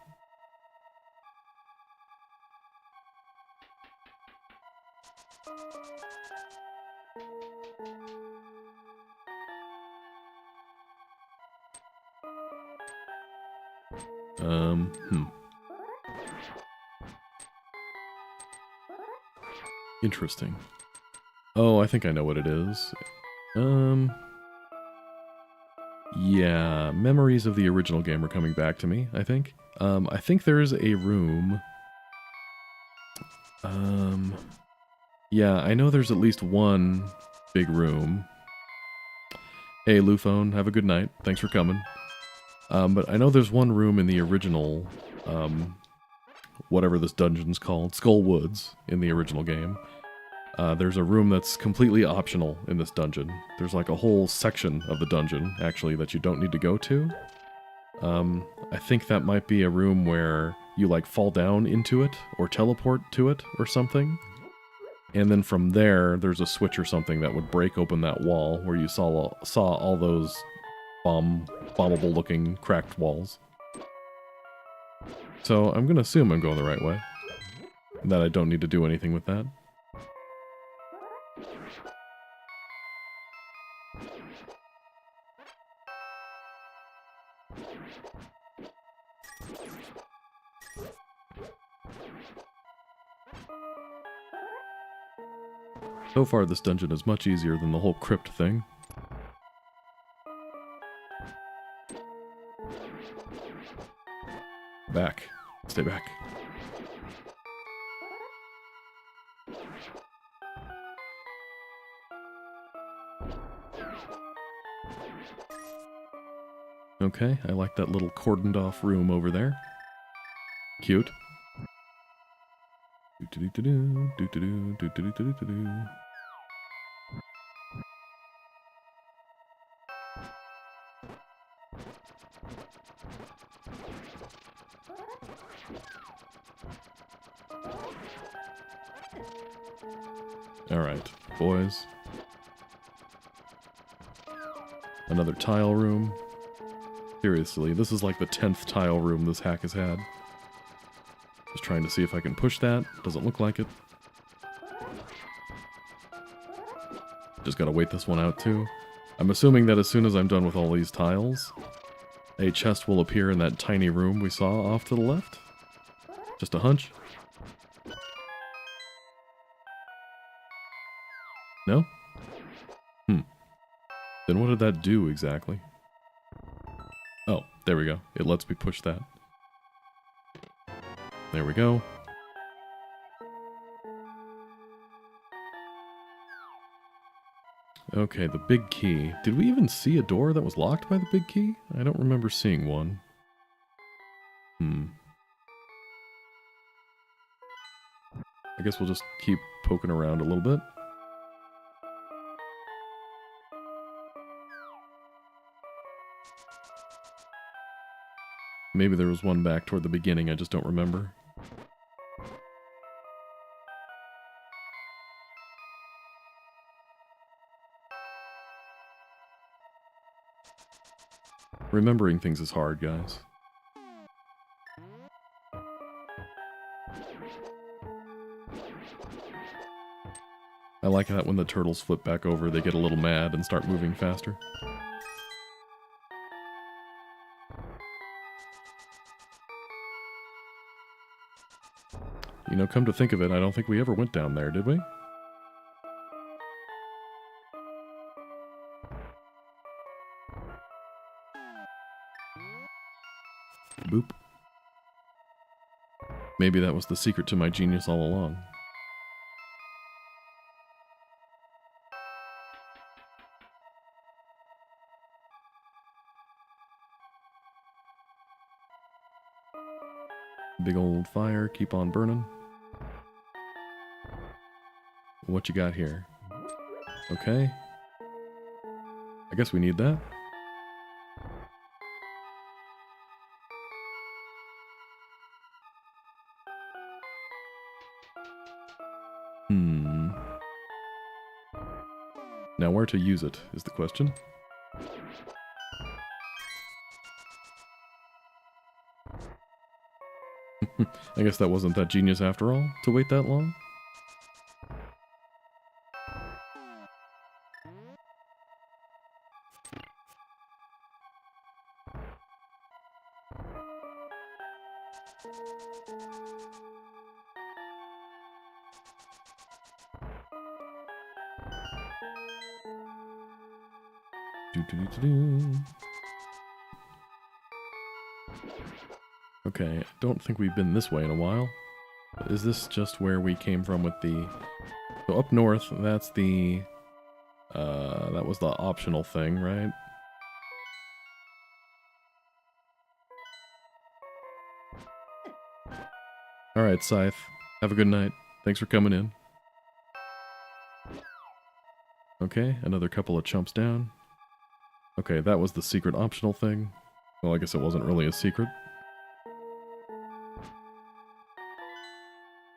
Interesting. Oh, I think I know what it is. Yeah, memories of the original game are coming back to me, I think. I think there is a room. Yeah, I know there's at least one big room. Hey, Luphone, have a good night. Thanks for coming. But I know there's one room in the original, whatever this dungeon's called, Skull Woods, in the original game. There's a room that's completely optional in this dungeon. There's like a whole section of the dungeon, actually, that you don't need to go to. I think that might be a room where you like fall down into it, or teleport to it, or something. And then from there, there's a switch or something that would break open that wall where you saw all those bombable looking cracked walls. So I'm gonna assume I'm going the right way. And that I don't need to do anything with that. So far, this dungeon is much easier than the whole crypt thing. Back. Stay back. Okay, I like that little cordoned off room over there. Cute. Do-do-do-do, do-do-do, do-do-do-do-do-do. Alright, boys. Another tile room. Seriously, this is like the 10th tile room this hack has had. Just trying to see if I can push that. Doesn't look like it. Just gotta wait this one out too. I'm assuming that as soon as I'm done with all these tiles, a chest will appear in that tiny room we saw off to the left. Just a hunch. No? Then what did that do exactly? Oh, there we go. It lets me push that. There we go. Okay, the big key. Did we even see a door that was locked by the big key? I don't remember seeing one. I guess we'll just keep poking around a little bit. Maybe there was one back toward the beginning, I just don't remember. Remembering things is hard, guys. I like that when the turtles flip back over, they get a little mad and start moving faster. You know, come to think of it, I don't think we ever went down there, did we? Boop. Maybe that was the secret to my genius all along. Big old fire, keep on burning. What you got here? Okay. I guess we need that. Now where to use it is the question. I guess that wasn't that genius after all, to wait that long. Okay, I don't think we've been this way in a while. Is this just where we came from with the... So up north, that's the... that was the optional thing, right? Alright, Scythe. Have a good night. Thanks for coming in. Okay, another couple of chumps down. Okay, that was the secret optional thing. Well, I guess it wasn't really a secret.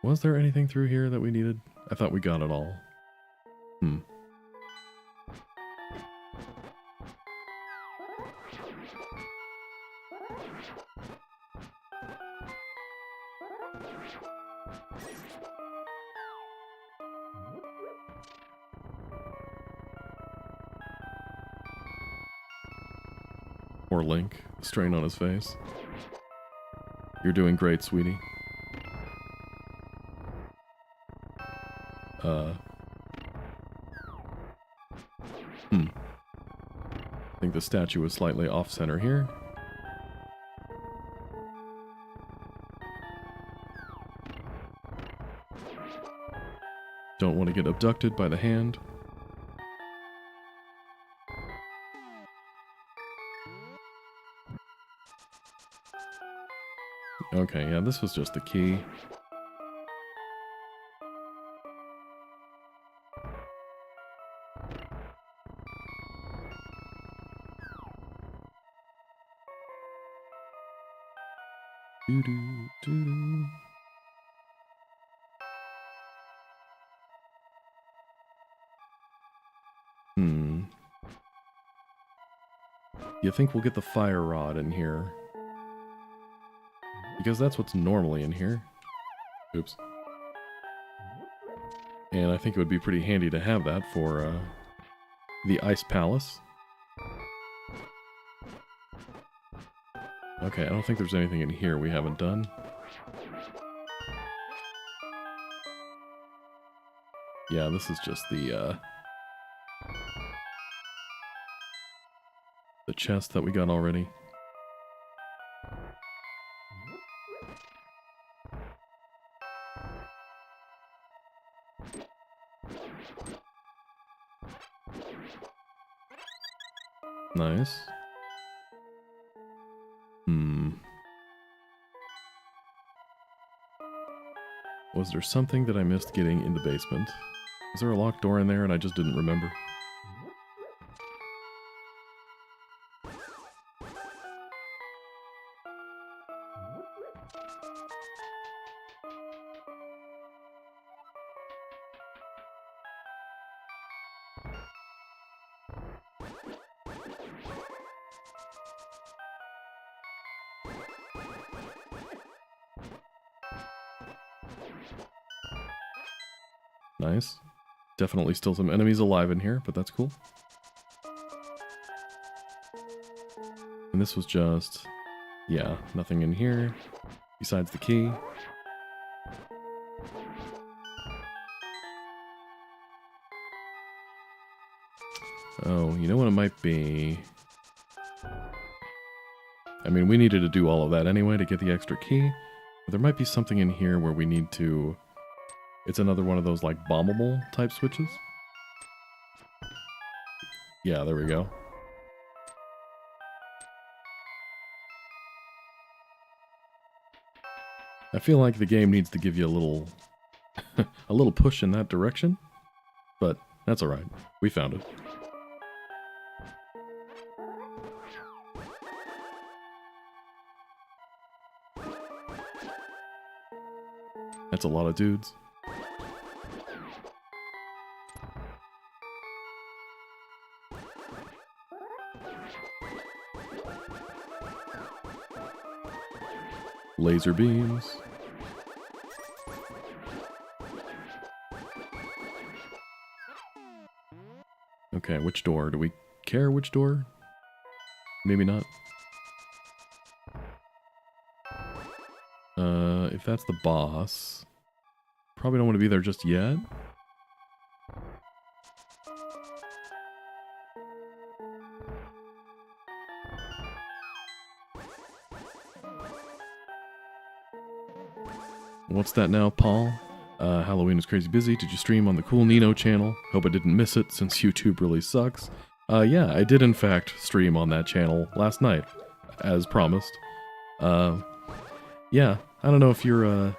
Was there anything through here that we needed? I thought we got it all. Poor Link, strain on his face. You're doing great, sweetie. I think the statue is slightly off-center here. Don't want to get abducted by the hand. Okay, yeah, this was just the key. Doo-doo, doo-doo. You think we'll get the fire rod in here? Because that's what's normally in here. Oops. And I think it would be pretty handy to have that for the Ice Palace. Okay, I don't think there's anything in here we haven't done. Yeah, this is just the chest that we got already. Nice. Was there something that I missed getting in the basement? Is there a locked door in there and I just didn't remember? Nice. Definitely still some enemies alive in here, but that's cool. And this was just... yeah, nothing in here besides the key. Oh, you know what it might be? I mean, we needed to do all of that anyway to get the extra key. But there might be something in here where we need to... it's another one of those, like, bombable type switches. Yeah, there we go. I feel like the game needs to give you a little... a little push in that direction. But that's alright. We found it. That's a lot of dudes. Laser beams. Okay, which door? Do we care which door? Maybe not. If that's the boss, probably don't want to be there just yet. What's that now, Paul? Halloween is crazy busy. Did you stream on the Cool Nino channel? Hope I didn't miss it since YouTube really sucks. Yeah, I did in fact stream on that channel last night, as promised. Yeah, I don't know if you're,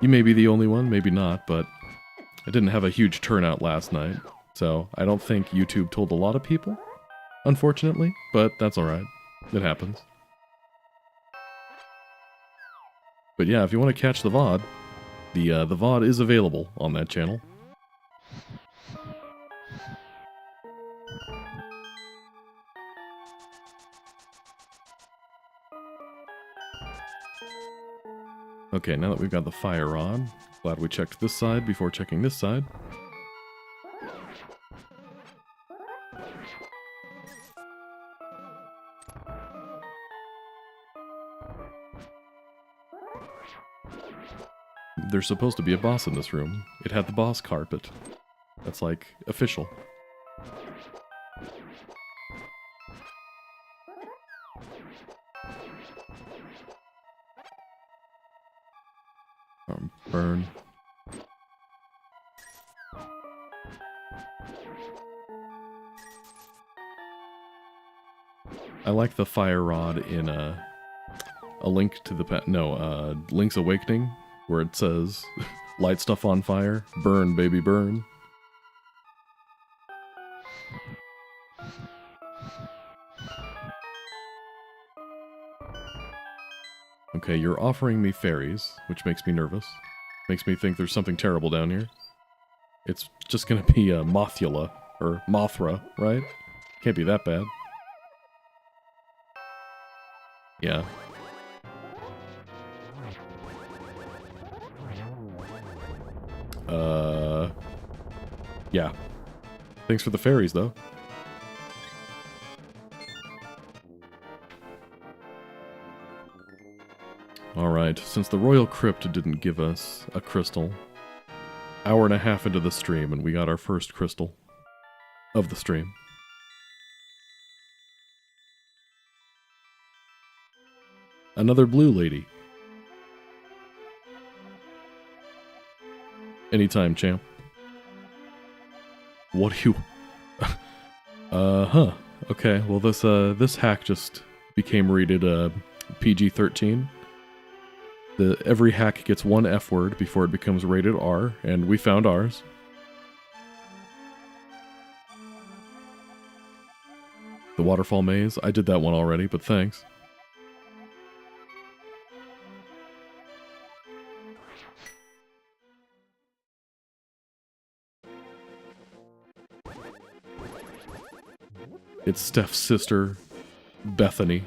you may be the only one, maybe not, but I didn't have a huge turnout last night, so I don't think YouTube told a lot of people, unfortunately, but that's alright. It happens. But yeah, if you want to catch the VOD, the VOD is available on that channel. Okay, now that we've got the fire rod, glad we checked this side before checking this side. There's supposed to be a boss in this room. It had the boss carpet. That's like official. Burn. I like the fire rod in a Link to the Link's Awakening, where it says, light stuff on fire, burn baby burn. Okay, you're offering me fairies, which makes me nervous. Makes me think there's something terrible down here. It's just gonna be a Mothula, or Mothra, right? Can't be that bad. Yeah. Yeah. Thanks for the fairies, though. Alright, since the Royal Crypt didn't give us a crystal, hour and a half into the stream, and we got our first crystal of the stream. Another blue lady. Anytime, champ. What do you... huh. Okay, well this hack just became rated PG-13. Every hack gets one F word before it becomes rated R, and we found ours. The waterfall maze? I did that one already, but thanks. It's Steph's sister, Bethany.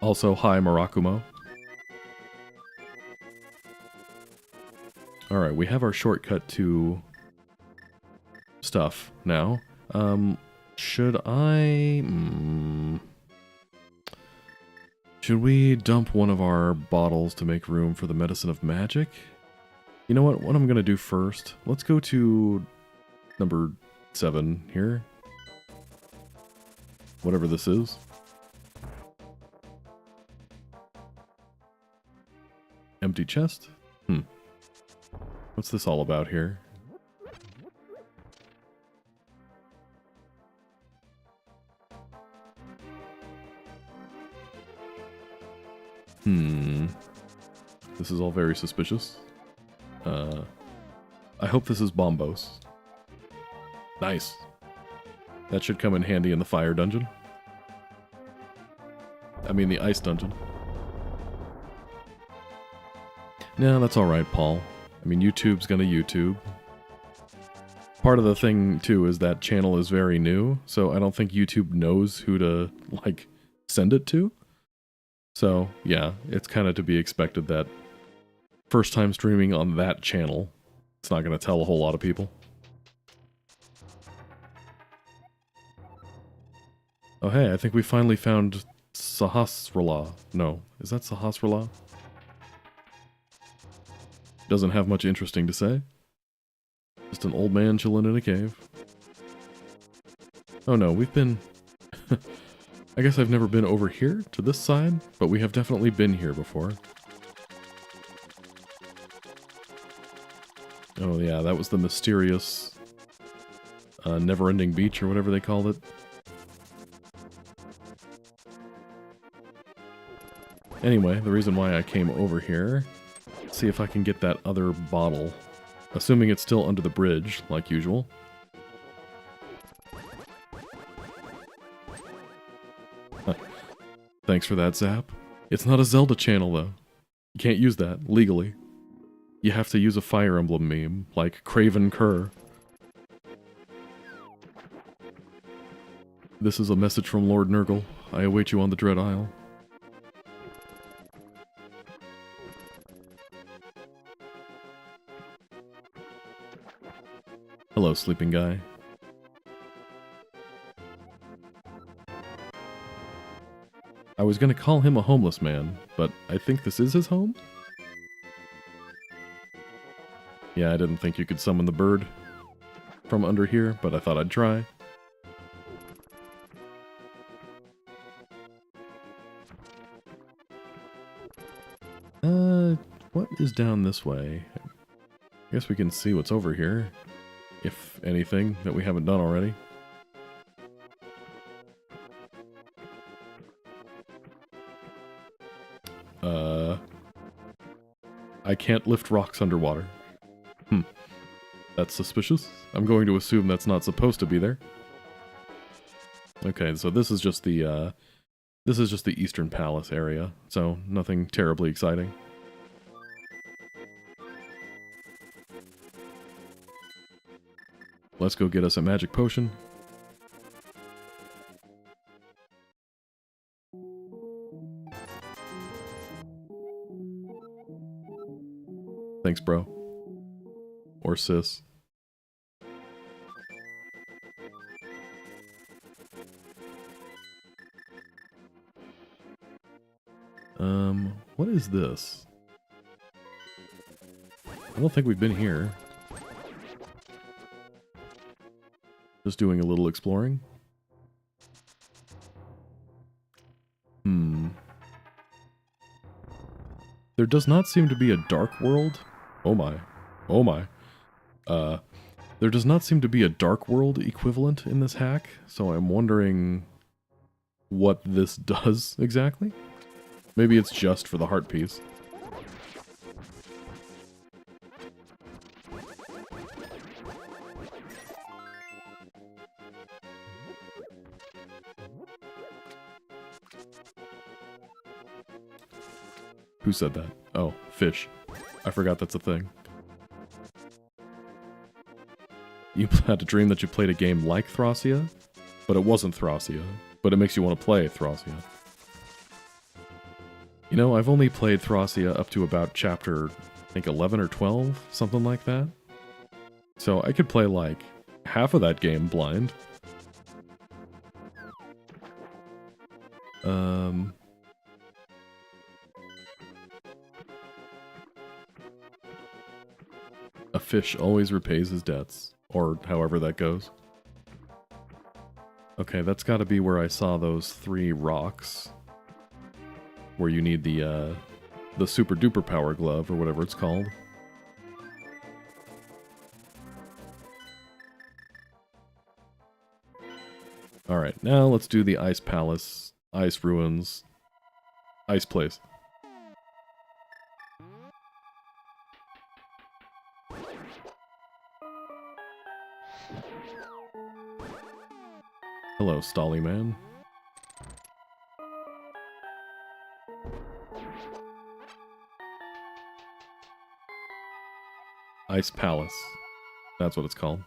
Also, hi, Murakumo. Alright, we have our shortcut to stuff now. Should I... Should we dump one of our bottles to make room for the Medicine of Magic? You know what I'm gonna do first? Let's go to number 7 here. Whatever this is. Empty chest? What's this all about here? This is all very suspicious. I hope this is Bombos. Nice. That should come in handy in the fire dungeon. I mean the ice dungeon. No, that's alright, Paul. I mean, YouTube's gonna YouTube. Part of the thing, too, is that channel is very new, so I don't think YouTube knows who to, like, send it to. So, yeah, it's kind of to be expected that first time streaming on that channel, it's not gonna tell a whole lot of people. Oh hey, I think we finally found Sahasrara. No, is that Sahasrara? Doesn't have much interesting to say. Just an old man chilling in a cave. Oh no, we've been... I guess I've never been over here to this side, but we have definitely been here before. Oh yeah, that was the mysterious never-ending beach or whatever they called it. Anyway, the reason why I came over here, see if I can get that other bottle, assuming it's still under the bridge, like usual. Thanks for that, Zap. It's not a Zelda channel, though. You can't use that, legally. You have to use a Fire Emblem meme, like Craven Kerr. This is a message from Lord Nurgle. I await you on the Dread Isle. Hello, sleeping guy. I was gonna call him a homeless man, but I think this is his home? Yeah, I didn't think you could summon the bird from under here, but I thought I'd try. What is down this way? I guess we can see what's over here, if anything, that we haven't done already. I can't lift rocks underwater. That's suspicious. I'm going to assume that's not supposed to be there. Okay, so this is just the Eastern Palace area, so nothing terribly exciting. Let's go get us a magic potion. Thanks, bro. Or sis. What is this? I don't think we've been here. Just doing a little exploring. There does not seem to be a dark world. Oh my. Oh my. There does not seem to be a dark world equivalent in this hack, so I'm wondering what this does exactly. Maybe it's just for the heart piece. Who said that? Oh, fish. I forgot that's a thing. You had a dream that you played a game like Thracia, but it wasn't Thracia, but it makes you want to play Thracia. You know, I've only played Thracia up to about chapter, I think 11 or 12, something like that. So I could play like half of that game blind. A fish always repays his debts, or however that goes. Okay, that's gotta be where I saw those 3 rocks. Where you need the super duper power glove, or whatever it's called. Alright, now let's do the Ice Palace, Ice Ruins, Ice Place. Hello, Stolly Man. Ice Palace. That's what it's called.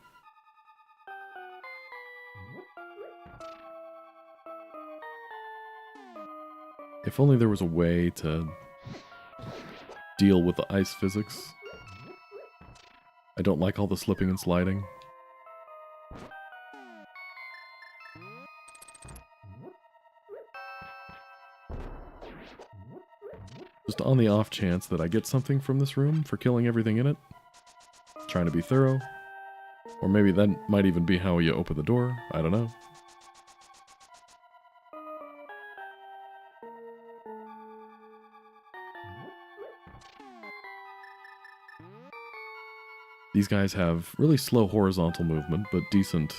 If only there was a way to deal with the ice physics. I don't like all the slipping and sliding. Just on the off chance that I get something from this room for killing everything in it. Trying to be thorough. Or maybe that might even be how you open the door. I don't know. These guys have really slow horizontal movement, but decent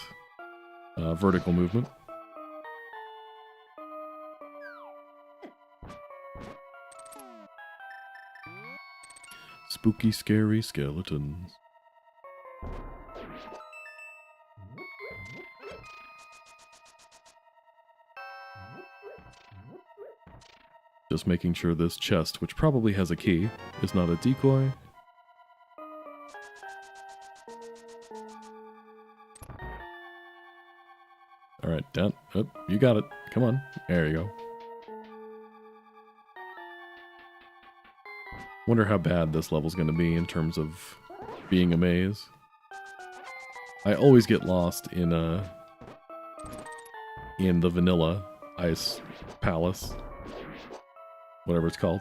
vertical movement. Spooky, scary skeletons. Just making sure this chest, which probably has a key, is not a decoy. Alright, down. Oh, you got it. Come on. There you go. Wonder how bad this level's going to be in terms of being a maze. I always get lost in the vanilla Ice Palace. Whatever it's called.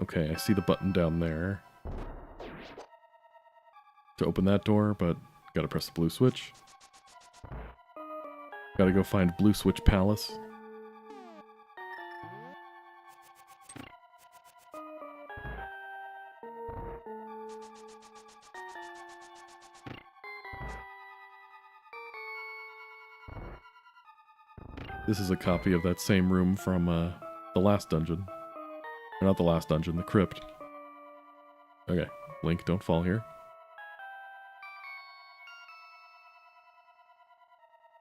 Okay, I see the button down there to open that door, but gotta press the blue switch. Gotta go find Blue Switch Palace. This is a copy of that same room from the last dungeon. Or not the last dungeon, the crypt. Okay, Link, don't fall here.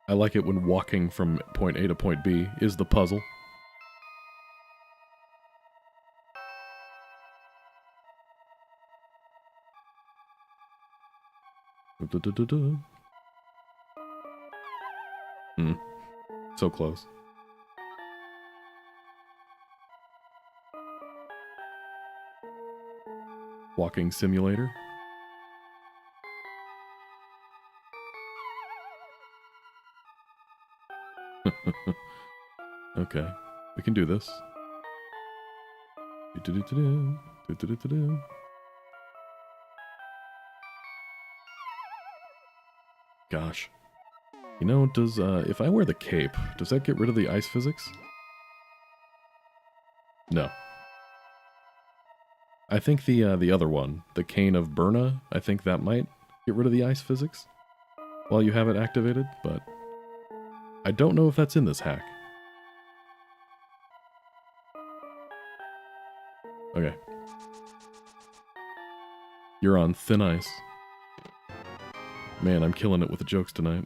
I like it when walking from point A to point B is the puzzle. So close. Walking simulator. Okay, we can do this. Gosh. You know, does, if I wear the cape, does that get rid of the ice physics? No. I think the other one, the Cane of Burna, I think that might get rid of the ice physics while you have it activated, but I don't know if that's in this hack. Okay. You're on thin ice. Man, I'm killing it with the jokes tonight.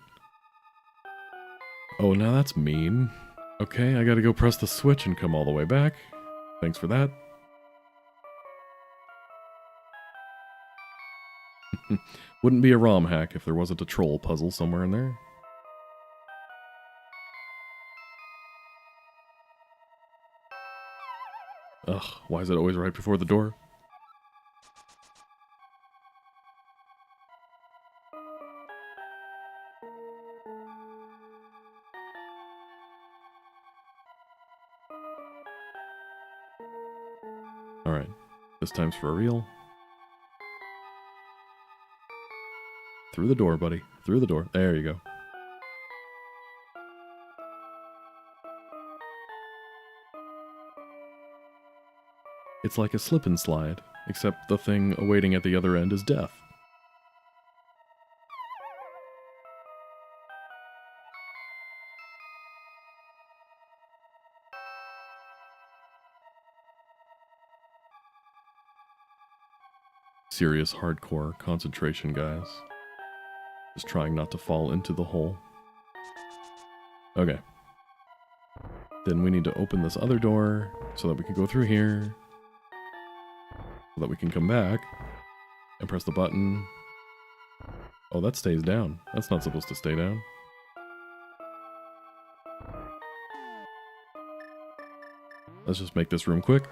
Oh, now that's mean. Okay, I gotta go press the switch and come all the way back. Thanks for that. Wouldn't be a ROM hack if there wasn't a troll puzzle somewhere in there. Ugh, why is it always right before the door? Alright, this time's for real. Through the door, buddy. Through the door. There you go. It's like a slip and slide, except the thing awaiting at the other end is death. Serious hardcore concentration, guys. Just trying not to fall into the hole. Okay. Then we need to open this other door so that we can go through here. So that we can come back and press the button. Oh, that stays down. That's not supposed to stay down. Let's just make this room quick.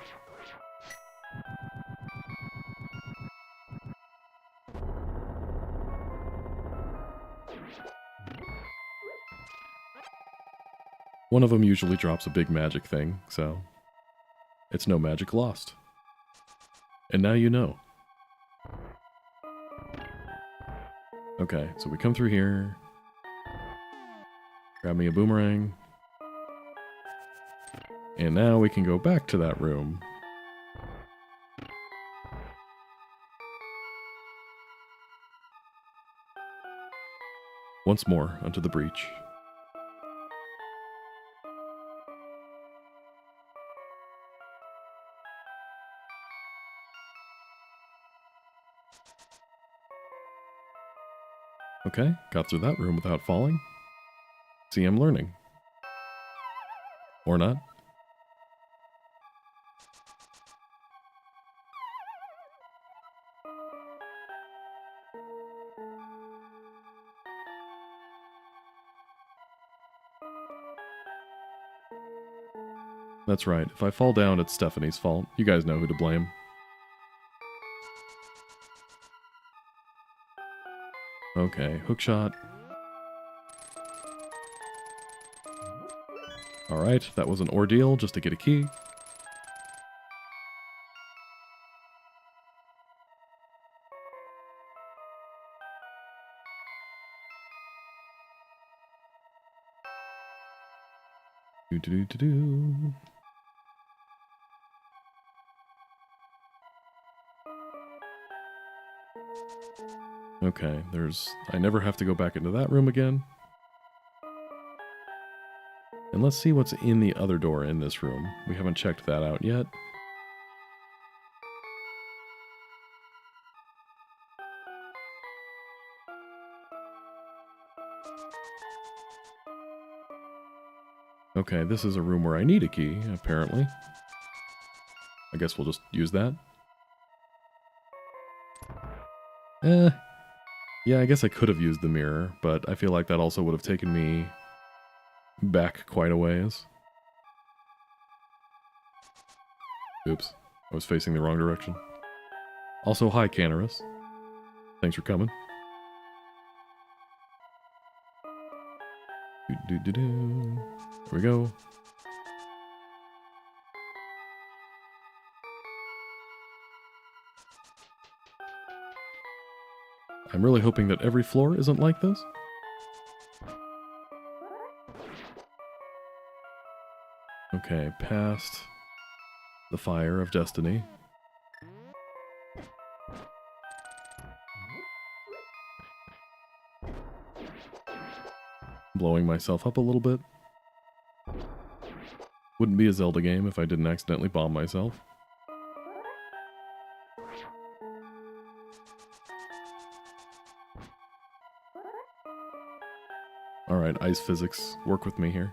One of them usually drops a big magic thing, so it's no magic lost. And now you know. Okay, so we come through here. Grab me a boomerang. And now we can go back to that room. Once more, onto the breach. Okay, got through that room without falling. See, I'm learning. Or not. That's right, if I fall down, it's Stephanie's fault. You guys know who to blame. Okay, hookshot. Alright, that was an ordeal just to get a key. Do-do-do-do-do. Okay, I never have to go back into that room again. And let's see what's in the other door in this room. We haven't checked that out yet. Okay, this is a room where I need a key, apparently. I guess we'll just use that. Yeah, I guess I could have used the mirror, but I feel like that also would have taken me back quite a ways. Oops, I was facing the wrong direction. Also, hi, Canaris. Thanks for coming. Here we go. I'm really hoping that every floor isn't like this. Okay, past the fire of destiny. Blowing myself up a little bit. Wouldn't be a Zelda game if I didn't accidentally bomb myself. Alright, ice physics, work with me here.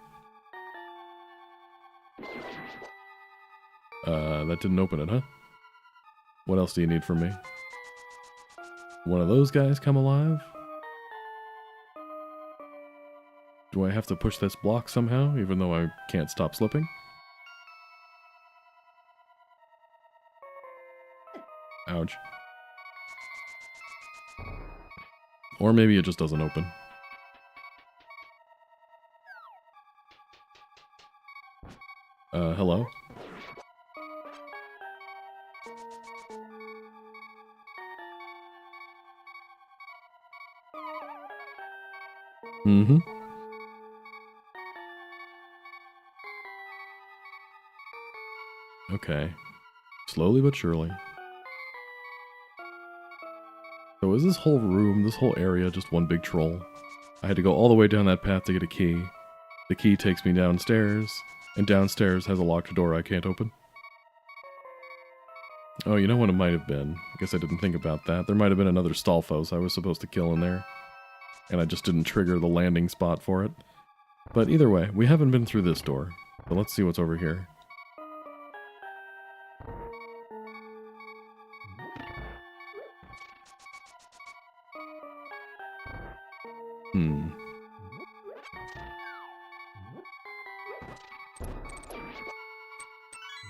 That didn't open it, huh? What else do you need from me? One of those guys come alive? Do I have to push this block somehow, even though I can't stop slipping? Ouch. Or maybe it just doesn't open. Hello? Mm-hmm. Okay. Slowly but surely. So is this whole room, this whole area, just one big troll? I had to go all the way down that path to get a key. The key takes me downstairs, and downstairs has a locked door I can't open. Oh, you know what it might have been? I guess I didn't think about that. There might have been another Stalfos I was supposed to kill in there. And I just didn't trigger the landing spot for it. But either way, we haven't been through this door. But let's see what's over here.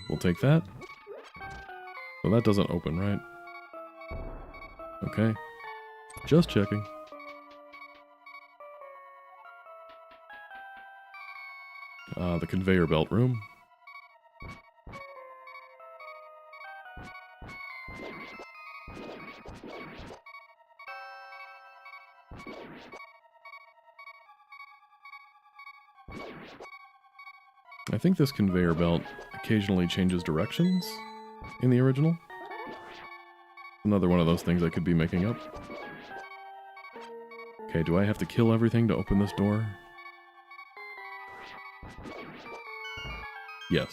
We'll take that. So that doesn't open, right? Okay. Just checking. The conveyor belt room. I think this conveyor belt occasionally changes directions in the original. Another one of those things I could be making up. Okay, do I have to kill everything to open this door? Yes.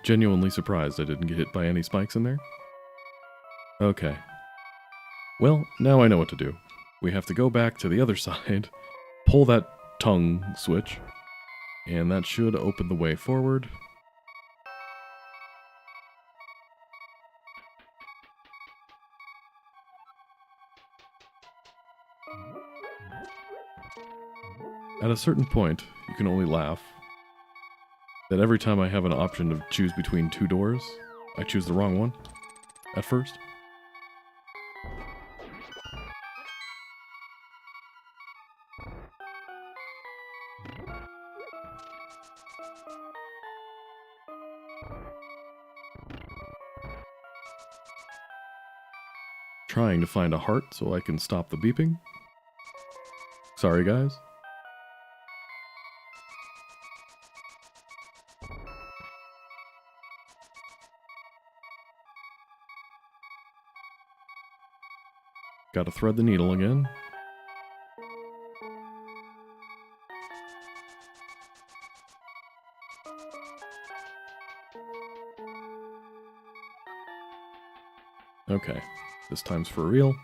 Genuinely surprised I didn't get hit by any spikes in there. Okay. Well, now I know what to do. We have to go back to the other side, pull that tongue switch, and that should open the way forward. At a certain point, you can only laugh that every time I have an option to choose between two doors, I choose the wrong one at first. Trying to find a heart so I can stop the beeping. Sorry, guys. Gotta thread the needle again. Okay, this time's for real.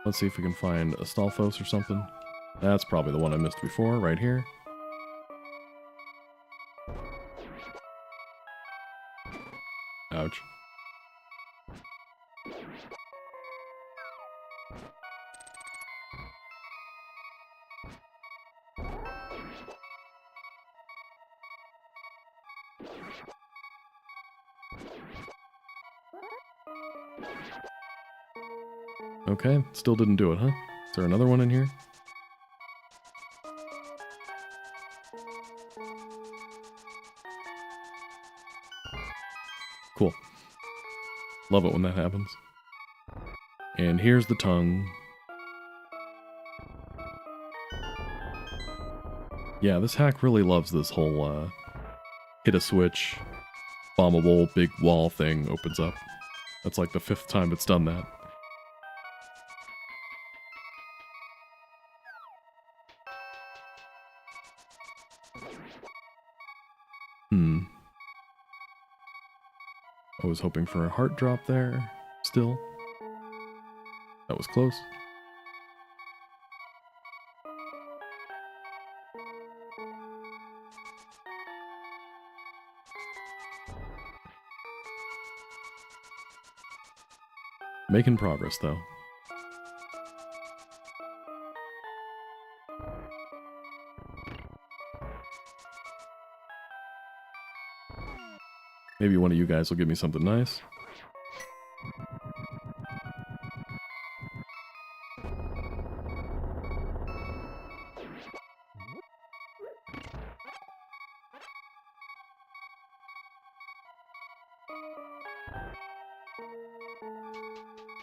Let's see if we can find a Stalfos or something. That's probably the one I missed before, right here. Ouch. Okay, still didn't do it, huh? Is there another one in here? Cool. Love it when that happens. And here's the tongue. Yeah, this hack really loves this whole, hit a switch, bombable, big wall thing opens up. That's like the 5th time it's done that. I was hoping for a heart drop there, still. That was close. Making progress, though. Maybe one of you guys will give me something nice.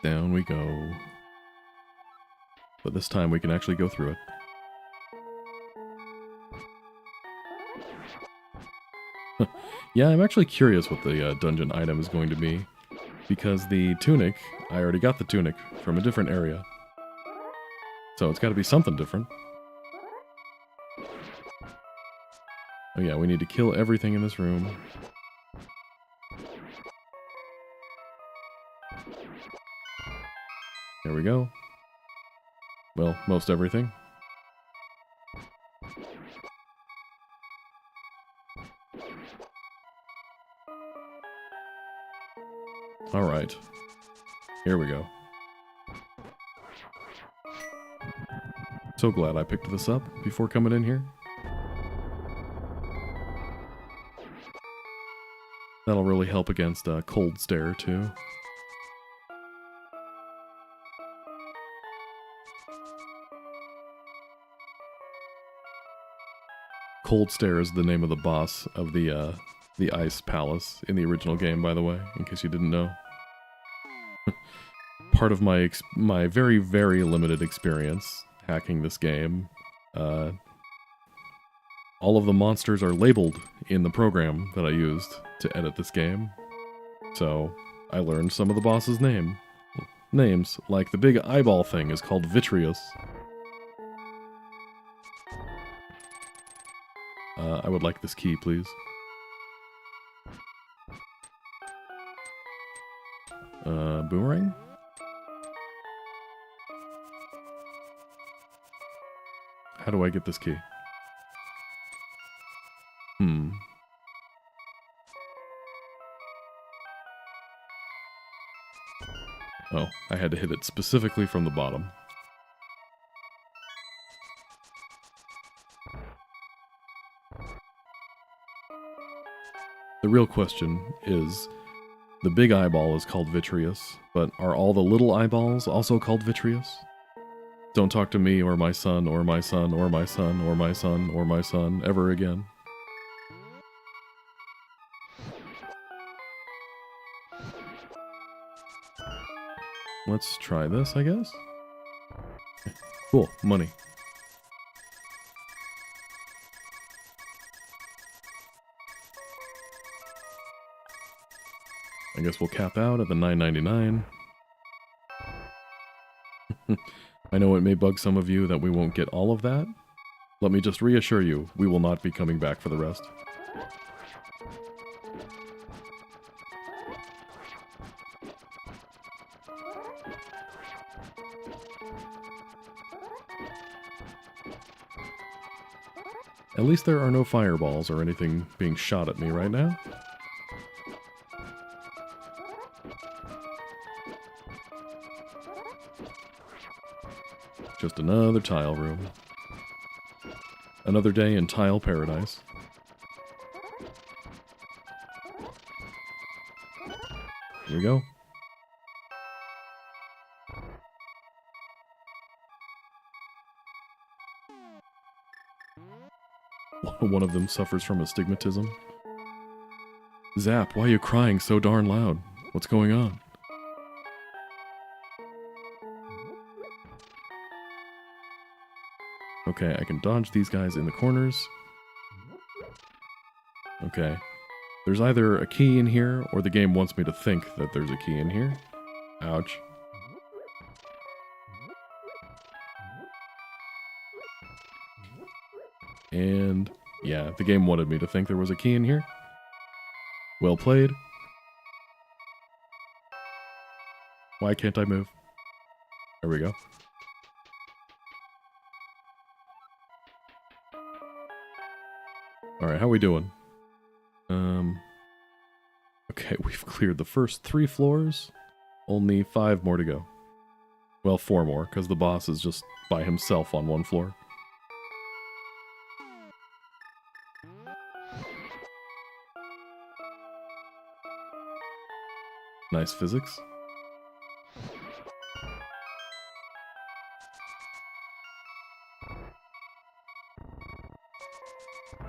Down we go. But this time we can actually go through it. Yeah, I'm actually curious what the dungeon item is going to be. Because the tunic, I already got the tunic from a different area. So it's got to be something different. Oh yeah, we need to kill everything in this room. There we go. Well, most everything. Alright. Here we go. So glad I picked this up before coming in here. That'll really help against cold stare, too. Cold Stare is the name of the boss of the Ice Palace in the original game, by the way, in case you didn't know. Part of my very, very limited experience hacking this game, all of the monsters are labeled in the program that I used to edit this game. So, I learned some of the boss's names, like the big eyeball thing is called Vitreous. I would like this key, please. Boomerang? How do I get this key? Oh, I had to hit it specifically from the bottom. The real question is, the big eyeball is called Vitreous, but are all the little eyeballs also called Vitreous? Don't talk to me or my son or my son or my son or my son or my son ever again. Let's try this, I guess. Cool, money. I guess we'll cap out at the $9.99. I know it may bug some of you that we won't get all of that. Let me just reassure you, we will not be coming back for the rest. At least there are no fireballs or anything being shot at me right now. Just another tile room. Another day in tile paradise. Here we go. One of them suffers from astigmatism. Zap, why are you crying so darn loud? What's going on? Okay, I can dodge these guys in the corners. Okay. There's either a key in here, or the game wants me to think that there's a key in here. Ouch. And yeah, the game wanted me to think there was a key in here. Well played. Why can't I move? There we go. Alright, how we doing? Okay, we've cleared the first 3 floors. Only 5 more to go. Well, 4 more, because the boss is just by himself on 1 floor. Nice physics.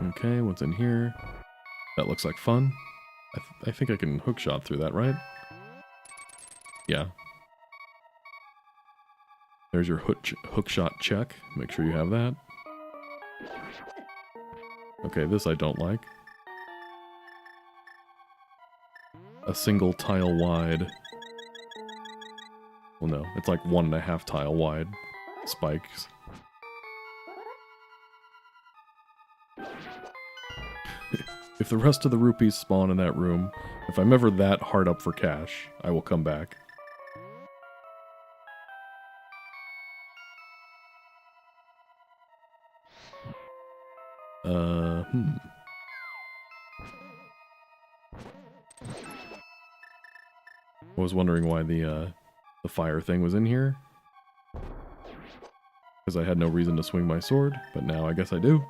Okay, what's in here? That looks like fun. I think I can hookshot through that, right? Yeah. There's your hookshot check. Make sure you have that. Okay, this I don't like. A single tile wide. Well, no, it's like 1.5 tile wide spikes. If the rest of the rupees spawn in that room, if I'm ever that hard up for cash, I will come back. I was wondering why the fire thing was in here. Because I had no reason to swing my sword, but now I guess I do.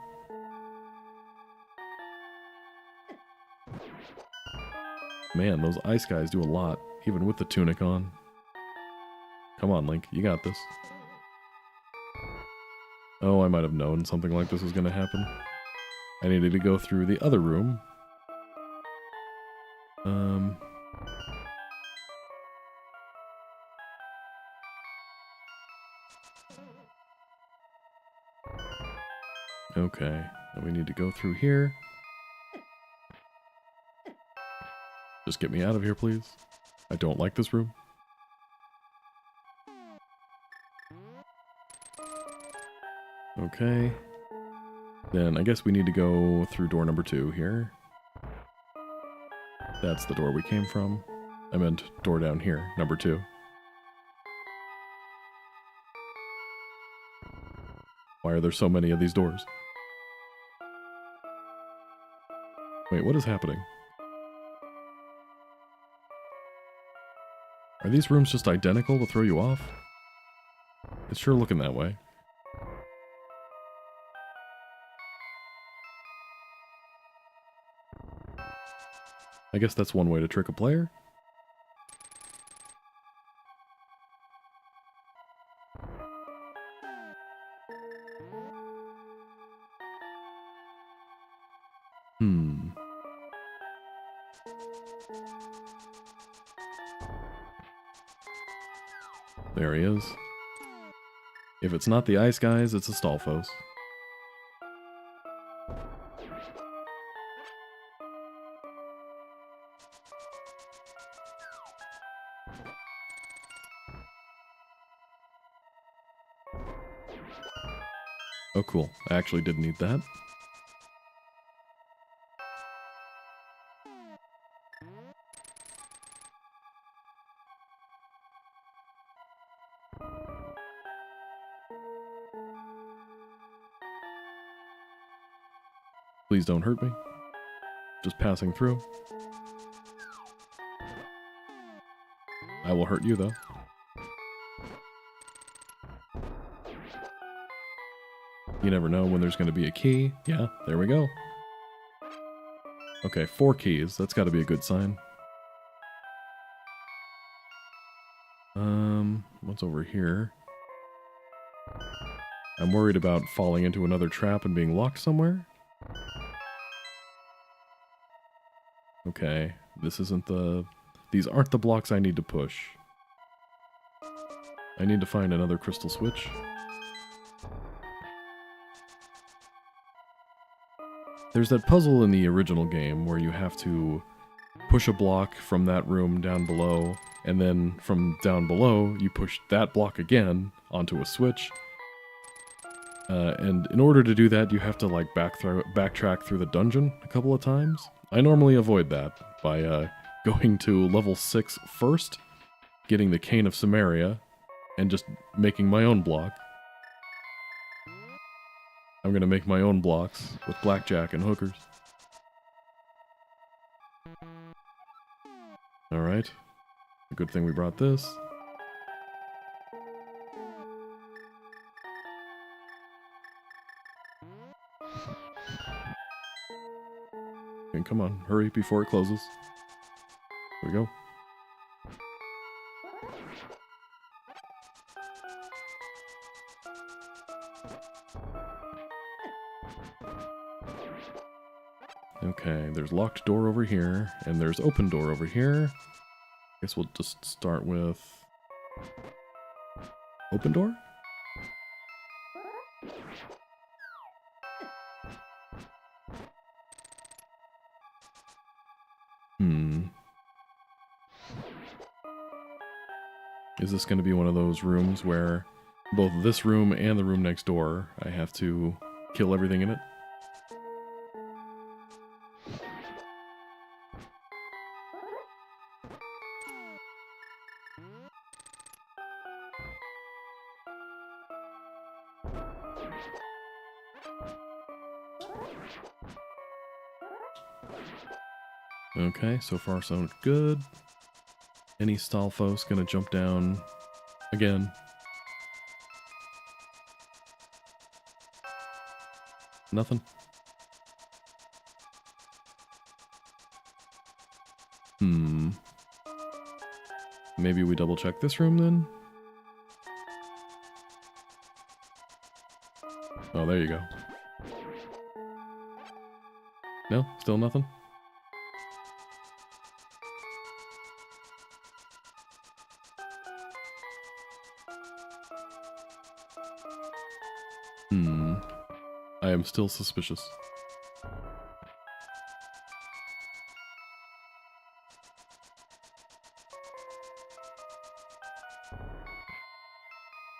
Man, those ice guys do a lot, even with the tunic on. Come on, Link, you got this. Oh, I might have known something like this was going to happen. I needed to go through the other room. Okay, then we need to go through here. Just get me out of here, please. I don't like this room. Okay. Then I guess we need to go through door number 2 here. That's the door we came from. I meant door down here, number 2. Why are there so many of these doors? Wait, what is happening? Are these rooms just identical to throw you off? It's sure looking that way. I guess that's one way to trick a player. There he is. If it's not the ice guys, it's the Stalfos. Oh cool, I actually did need that. Please don't hurt me. Just passing through. I will hurt you, though. You never know when there's going to be a key. Yeah, there we go. Okay, 4 keys. That's got to be a good sign. What's over here? I'm worried about falling into another trap and being locked somewhere. Okay, this isn't the... These aren't the blocks I need to push. I need to find another crystal switch. There's that puzzle in the original game where you have to push a block from that room down below, and then from down below, you push that block again onto a switch. And in order to do that, you have to like backtrack through the dungeon a couple of times. I normally avoid that by going to level 6 first, getting the Cane of Samaria, and just making my own block. I'm gonna make my own blocks with blackjack and hookers. Alright. A good thing we brought this. And come on, hurry before it closes. Here we go. Okay, there's locked door over here, and there's open door over here. Guess we'll just start with... open door? Is this going to be one of those rooms where both this room and the room next door, I have to kill everything in it? Okay, so far so good. Any Stalfos gonna jump down again? Nothing? Maybe we double check this room then? Oh, there you go. No? Still nothing? I am still suspicious.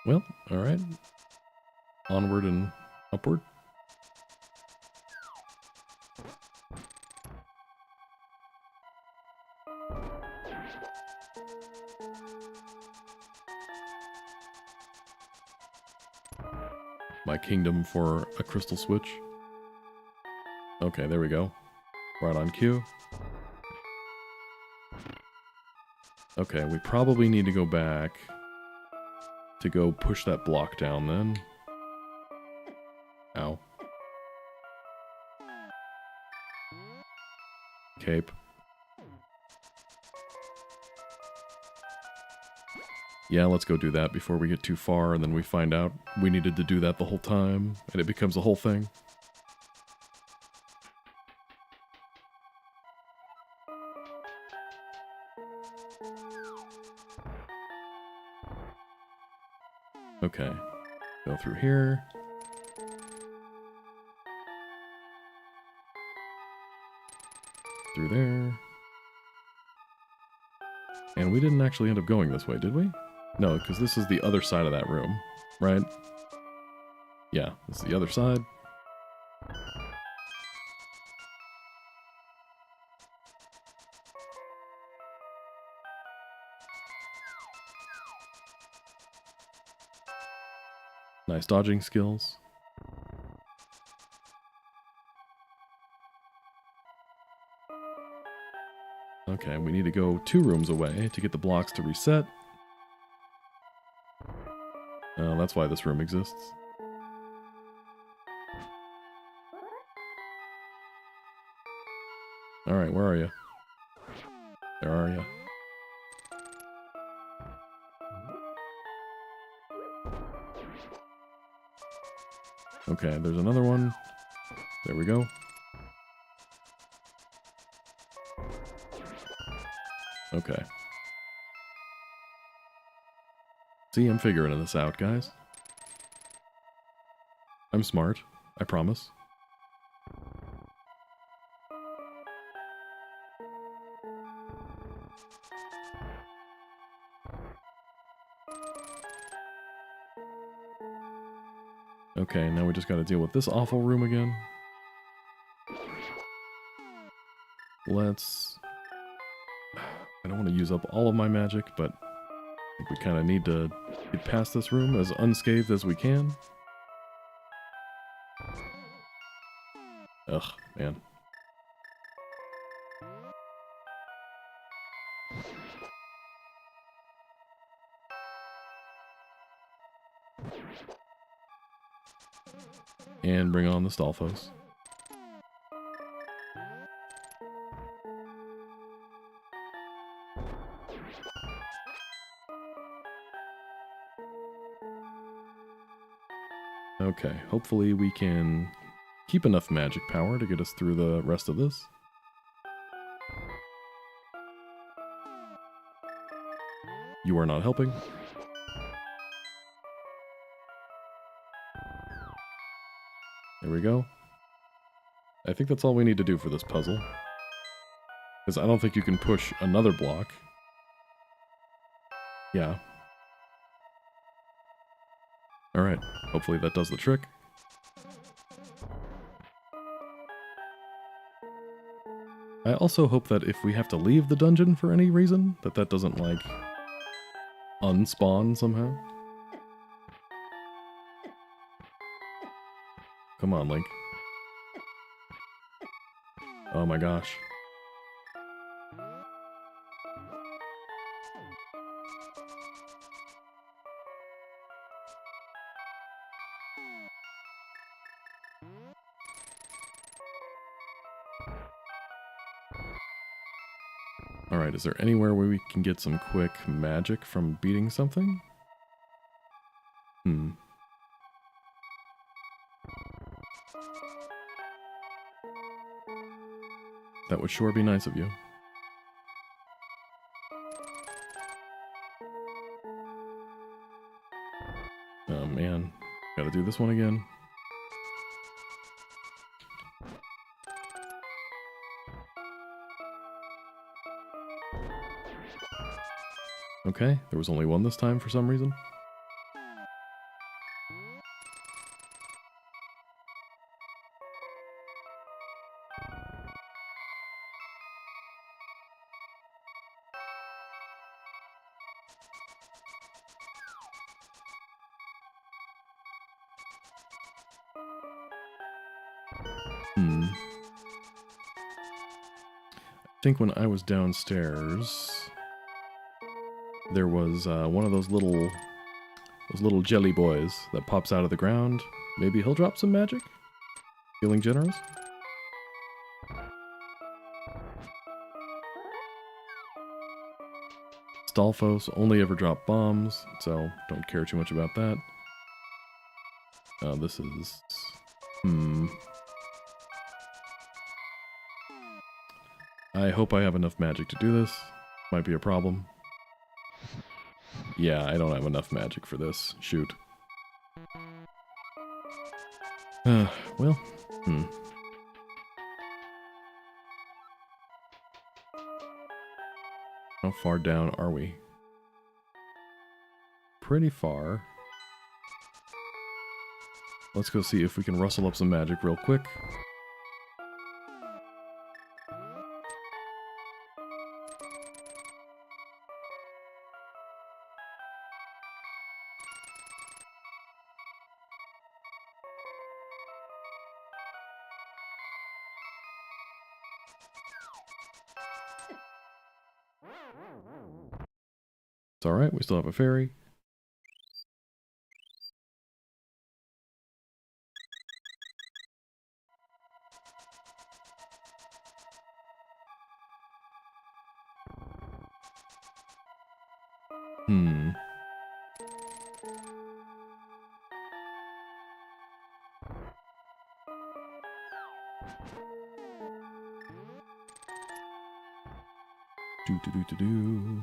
Well, alright. Onward and upward. My kingdom for a crystal switch. Okay, there we go. Right on cue. Okay, we probably need to go back to go push that block down then. Ow. Cape. Yeah, let's go do that before we get too far and then we find out we needed to do that the whole time and it becomes a whole thing. Okay, go through here. Through there. And we didn't actually end up going this way, did we? No, because this is the other side of that room, right? Yeah, this is the other side. Nice dodging skills. Okay, we need to go 2 rooms away to get the blocks to reset. That's why this room exists. Alright, where are you? There are you. Okay, there's another one. There we go. Okay. See, I'm figuring this out, guys. I'm smart. I promise. Okay, now we just gotta deal with this awful room again. Let's... I don't want to use up all of my magic, but I think we kind of need to get past this room as unscathed as we can. Ugh, man. And bring on the Stalfos. Okay, hopefully we can keep enough magic power to get us through the rest of this. You are not helping. There we go. I think that's all we need to do for this puzzle. Because I don't think you can push another block. Yeah. Alright, hopefully that does the trick. I also hope that if we have to leave the dungeon for any reason, that doesn't, like, unspawn somehow. Come on, Link. Oh my gosh. Alright, is there anywhere where we can get some quick magic from beating something? That would sure be nice of you. Oh man, gotta do this one again. Okay, there was only one this time for some reason. I think when I was downstairs, there was one of those little jelly boys that pops out of the ground. Maybe he'll drop some magic? Feeling generous? Stalfos only ever drop bombs, so don't care too much about that. This is... I hope I have enough magic to do this. Might be a problem. Yeah, I don't have enough magic for this. Shoot. Well, How far down are we? Pretty far. Let's go see if we can rustle up some magic real quick. It's alright, we still have a fairy. Do.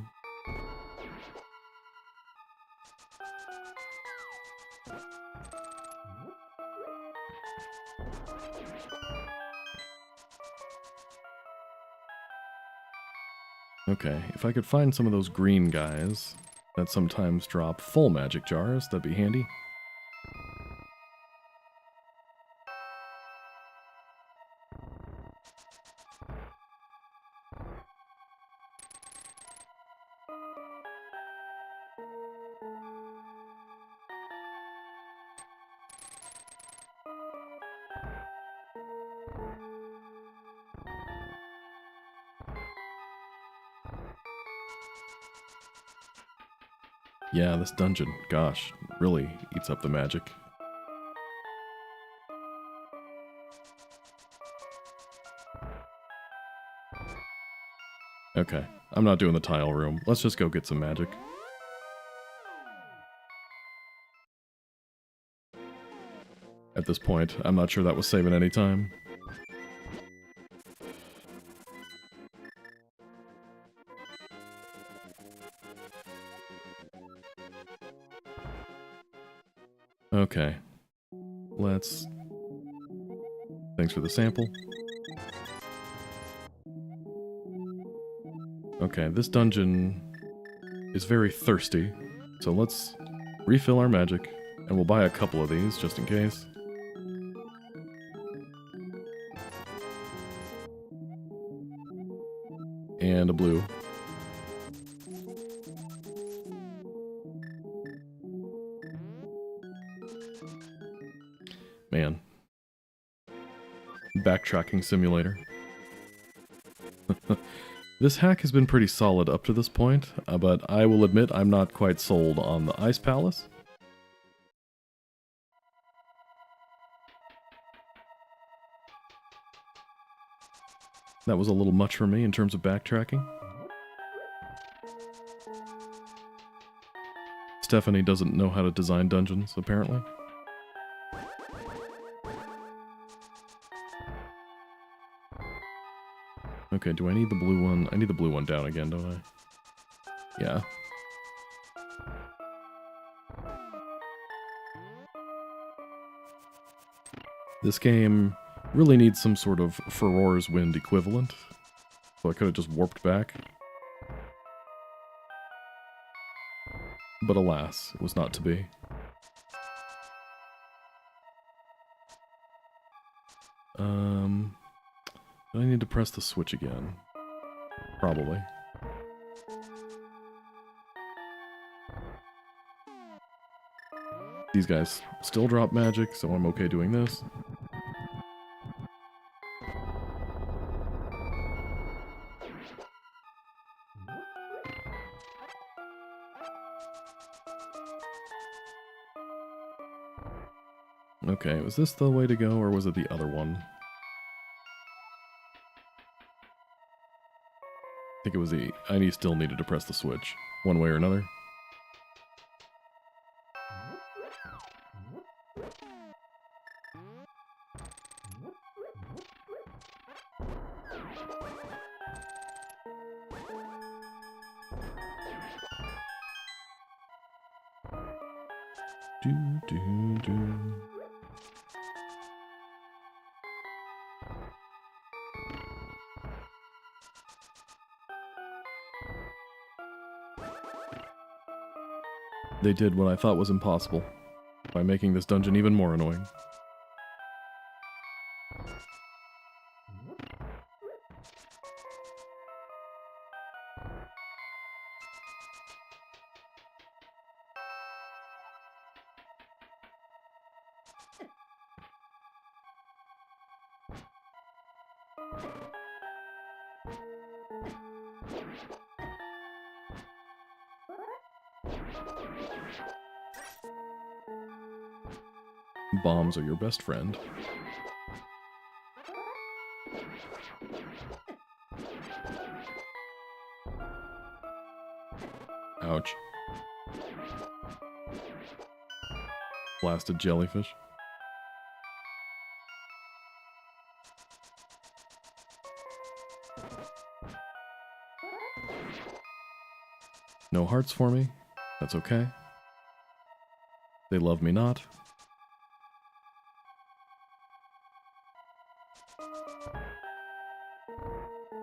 Okay, if I could find some of those green guys that sometimes drop full magic jars, that'd be handy. Yeah, this dungeon, gosh, really eats up the magic. Okay, I'm not doing the tile room. Let's just go get some magic. At this point, I'm not sure that was saving any time. Okay. Let's... Thanks for the sample. Okay, this dungeon is very thirsty, so let's refill our magic, and we'll buy a couple of these, just in case. And a blue. Man. Backtracking simulator. This hack has been pretty solid up to this point, but I will admit I'm not quite sold on the Ice Palace. That was a little much for me in terms of backtracking. Stephanie doesn't know how to design dungeons, apparently. Okay, do I need the blue one? I need the blue one down again, don't I? Yeah. This game really needs some sort of Furor's Wind equivalent. So I could have just warped back. But alas, it was not to be. Do I need to press the switch again? Probably. These guys still drop magic, so I'm okay doing this. Okay, was this the way to go, or was it the other one? I think it was the... I still needed to press the switch, one way or another. Do. They did what I thought was impossible, by making this dungeon even more annoying. Bombs are your best friend. Ouch. Blasted jellyfish. No hearts for me. That's okay. They love me not.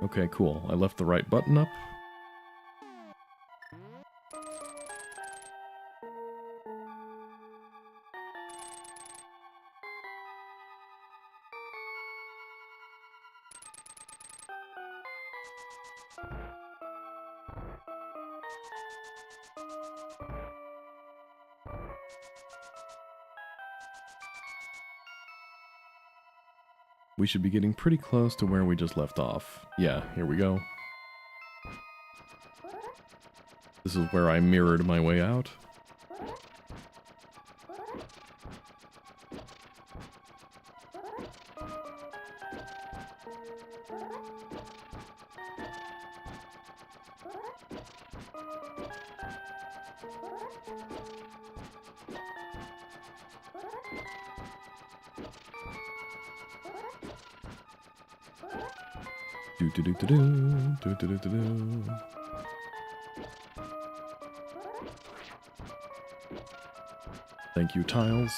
Okay, cool. I left the right button up. We should be getting pretty close to where we just left off. Yeah, here we go. This is where I mirrored my way out. Thank you, tiles.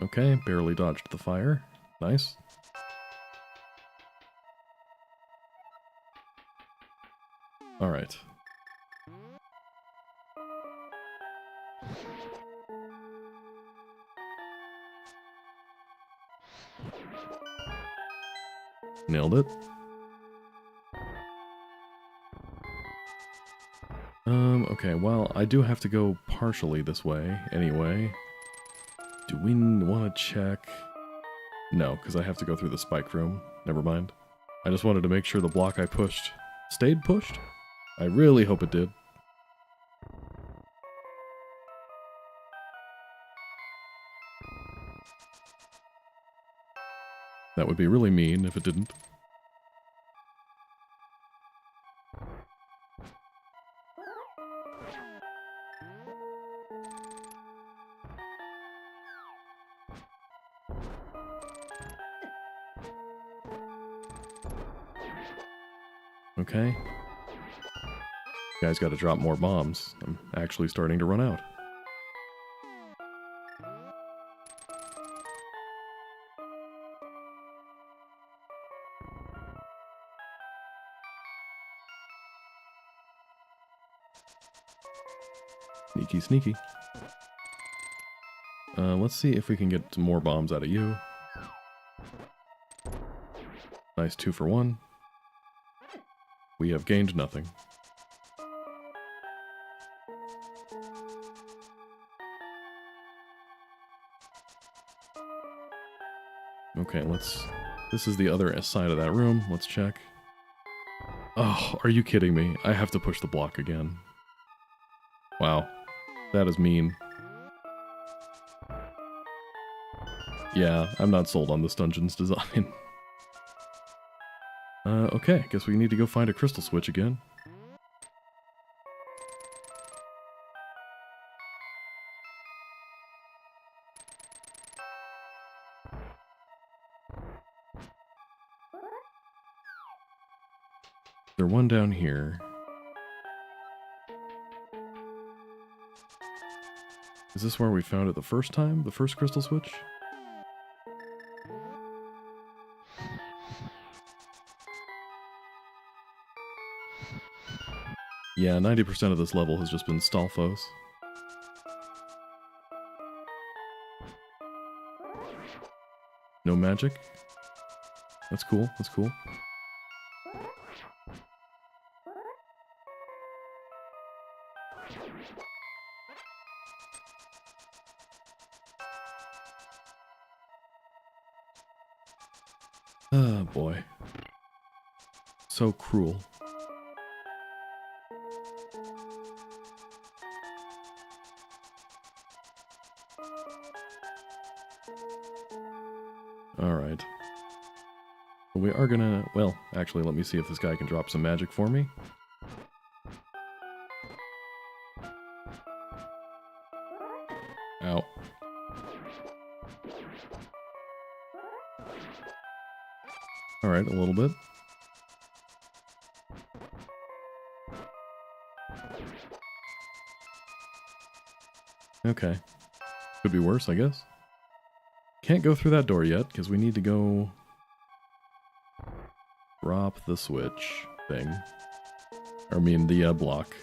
Okay, barely dodged the fire. Nice. All right. Nailed it. Okay, well, I do have to go partially this way, anyway. Do we want to check? No, because I have to go through the spike room. Never mind. I just wanted to make sure the block I pushed stayed pushed. I really hope it did. That would be really mean if it didn't. Okay. You guys gotta drop more bombs. I'm actually starting to run out. Sneaky, sneaky. Let's see if we can get some more bombs out of you. Nice 2 for 1. We have gained nothing. Okay, this is the other side of that room. Let's check. Oh, are you kidding me? I have to push the block again. Wow. That is mean. Yeah, I'm not sold on this dungeon's design. Okay, guess we need to go find a crystal switch again. There's one down here. Is this where we found it the first time? The first crystal switch? Yeah, 90% of this level has just been Stalfos. No magic? That's cool, that's cool. Oh boy. So cruel. Alright. We are gonna... Well, actually, let me see if this guy can drop some magic for me. Ow. Alright, a little bit. Okay. Could be worse, I guess. Can't go through that door yet, because we need to go... drop the switch thing. Or, I mean, the block.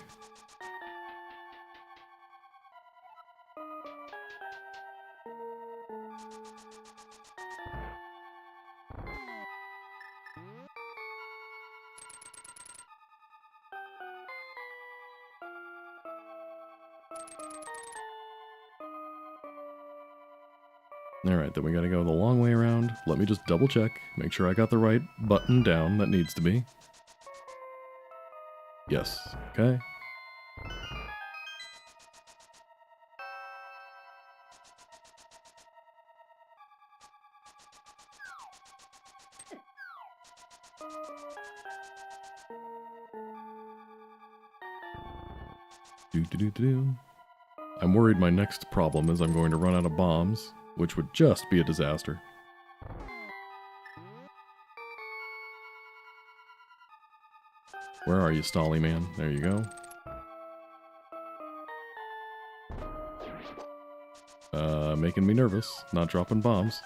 Alright, then we gotta go the long way around. Let me just double check, make sure I got the right button down that needs to be. Yes, okay. I'm worried my next problem is I'm going to run out of bombs, which would just be a disaster. Where are you, Stolly Man? There you go. Making me nervous, not dropping bombs.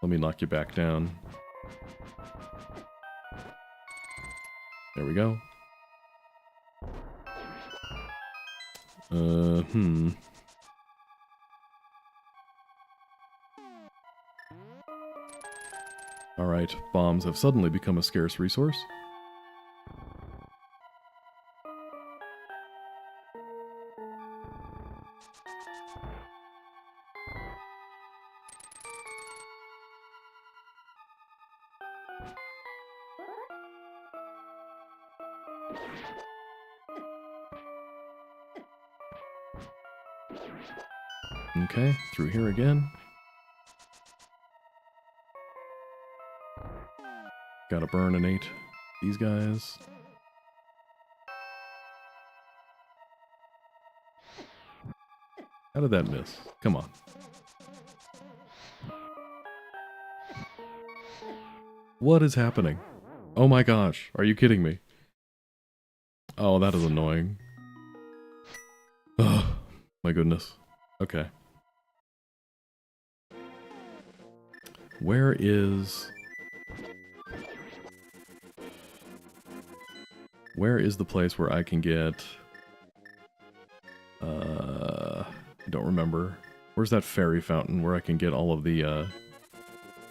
Let me knock you back down. There we go. Alright, bombs have suddenly become a scarce resource. Okay, through here again. Gotta burn and ate these guys. How did that miss? Come on. What is happening? Oh my gosh, are you kidding me? Oh, that is annoying. Oh, my goodness. Okay. Where is the place where I can get... I don't remember. Where's that fairy fountain where I can get all of the,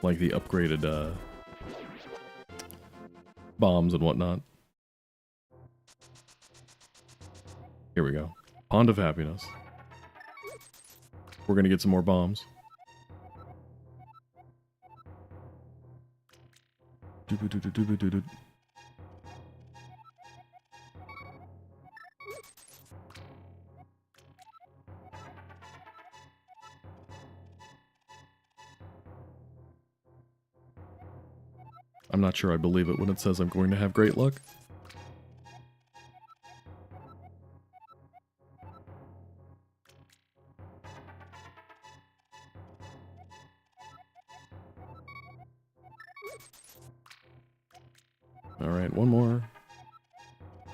like the upgraded, bombs and whatnot? Here we go. Pond of Happiness. We're gonna get some more bombs. I'm not sure I believe it when it says I'm going to have great luck. Alright, one more.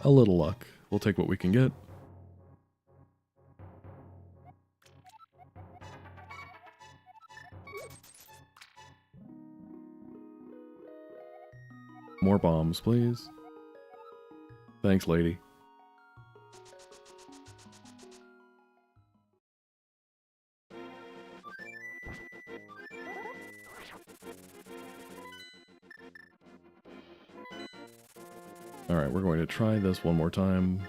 A little luck. We'll take what we can get. More bombs, please. Thanks, lady. Alright, we're going to try this one more time.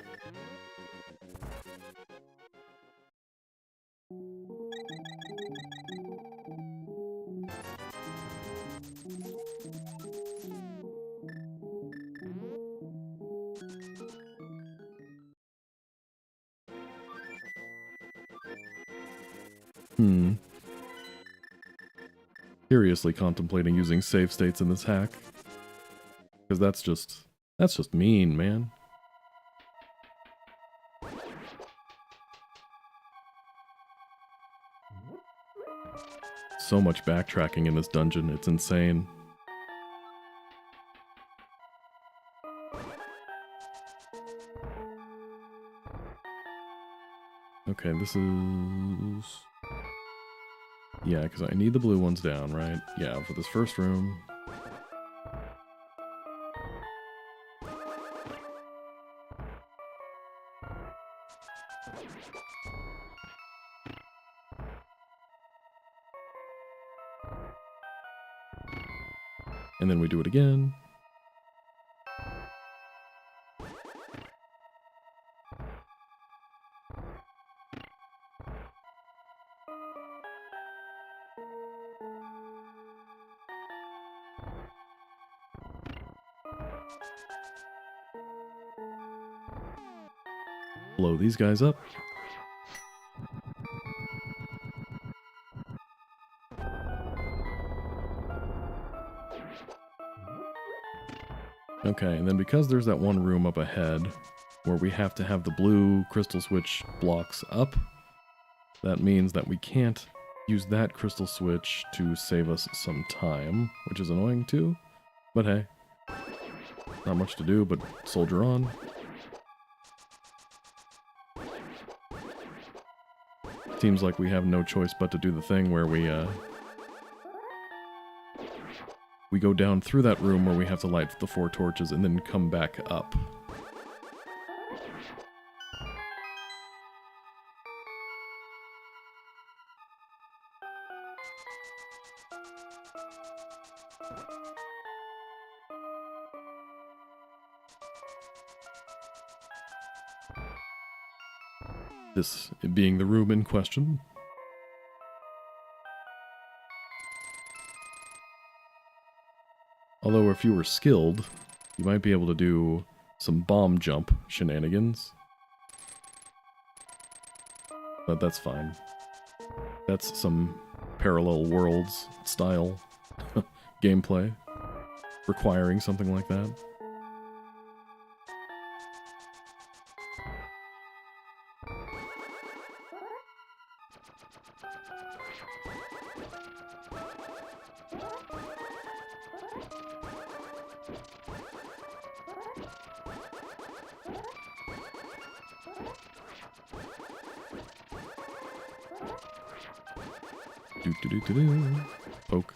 Seriously contemplating using save states in this hack. Because that's just mean, man. So much backtracking in this dungeon, it's insane. Okay, this is... Yeah, because I need the blue ones down, right? Yeah, for this first room. And then we do it again. Blow these guys up. Okay, and then because there's that one room up ahead where we have to have the blue crystal switch blocks up, that means that we can't use that crystal switch to save us some time, which is annoying too. But hey, not much to do but soldier on. Seems like we have no choice but to do the thing where we go down through that room where we have to light the 4 torches and then come back up. This being the room in question. Although if you were skilled, you might be able to do some bomb jump shenanigans. But that's fine. That's some parallel worlds style gameplay requiring something like that. Poke.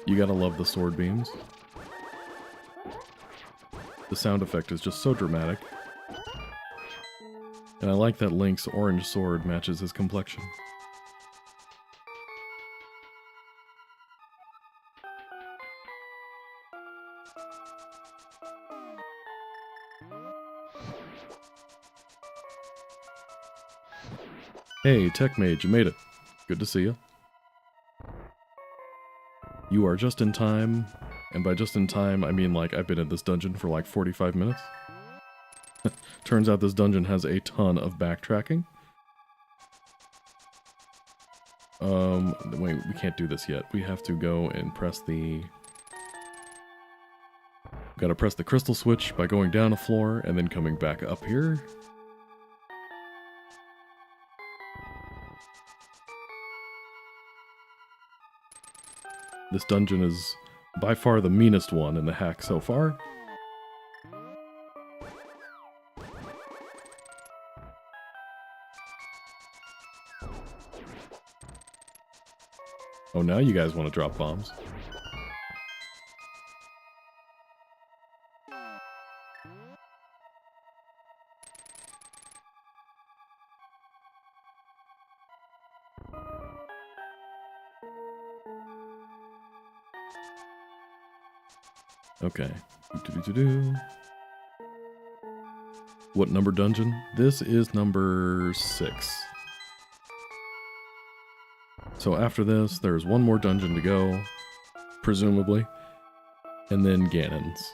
You gotta love the sword beams. The sound effect is just so dramatic. And I like that Link's orange sword matches his complexion. Hey, Tech Mage, you made it. Good to see you. You are just in time, and by just in time, I mean like I've been in this dungeon for like 45 minutes. Turns out this dungeon has a ton of backtracking. Wait, we can't do this yet. We have to go and press the... Gotta press the crystal switch by going down a floor and then coming back up here. This dungeon is by far the meanest one in the hack so far. Oh, now you guys want to drop bombs. Okay. What number dungeon? This is number 6. So after this, there's one more dungeon to go, presumably. and then Ganon's.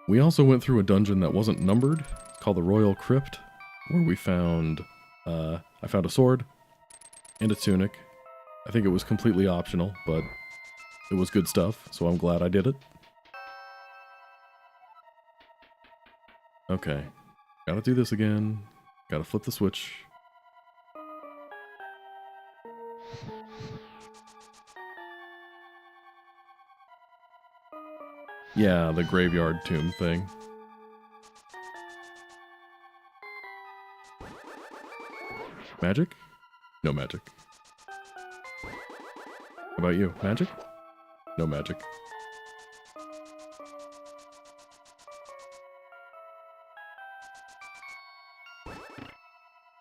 We also went through a dungeon that wasn't numbered, called the Royal Crypt, where we found, I found a sword and a tunic. I think it was completely optional, but it was good stuff, so I'm glad I did it. Okay, gotta do this again. Gotta flip the switch. Yeah, the graveyard tomb thing. Magic? No magic. How about you? Magic? No magic.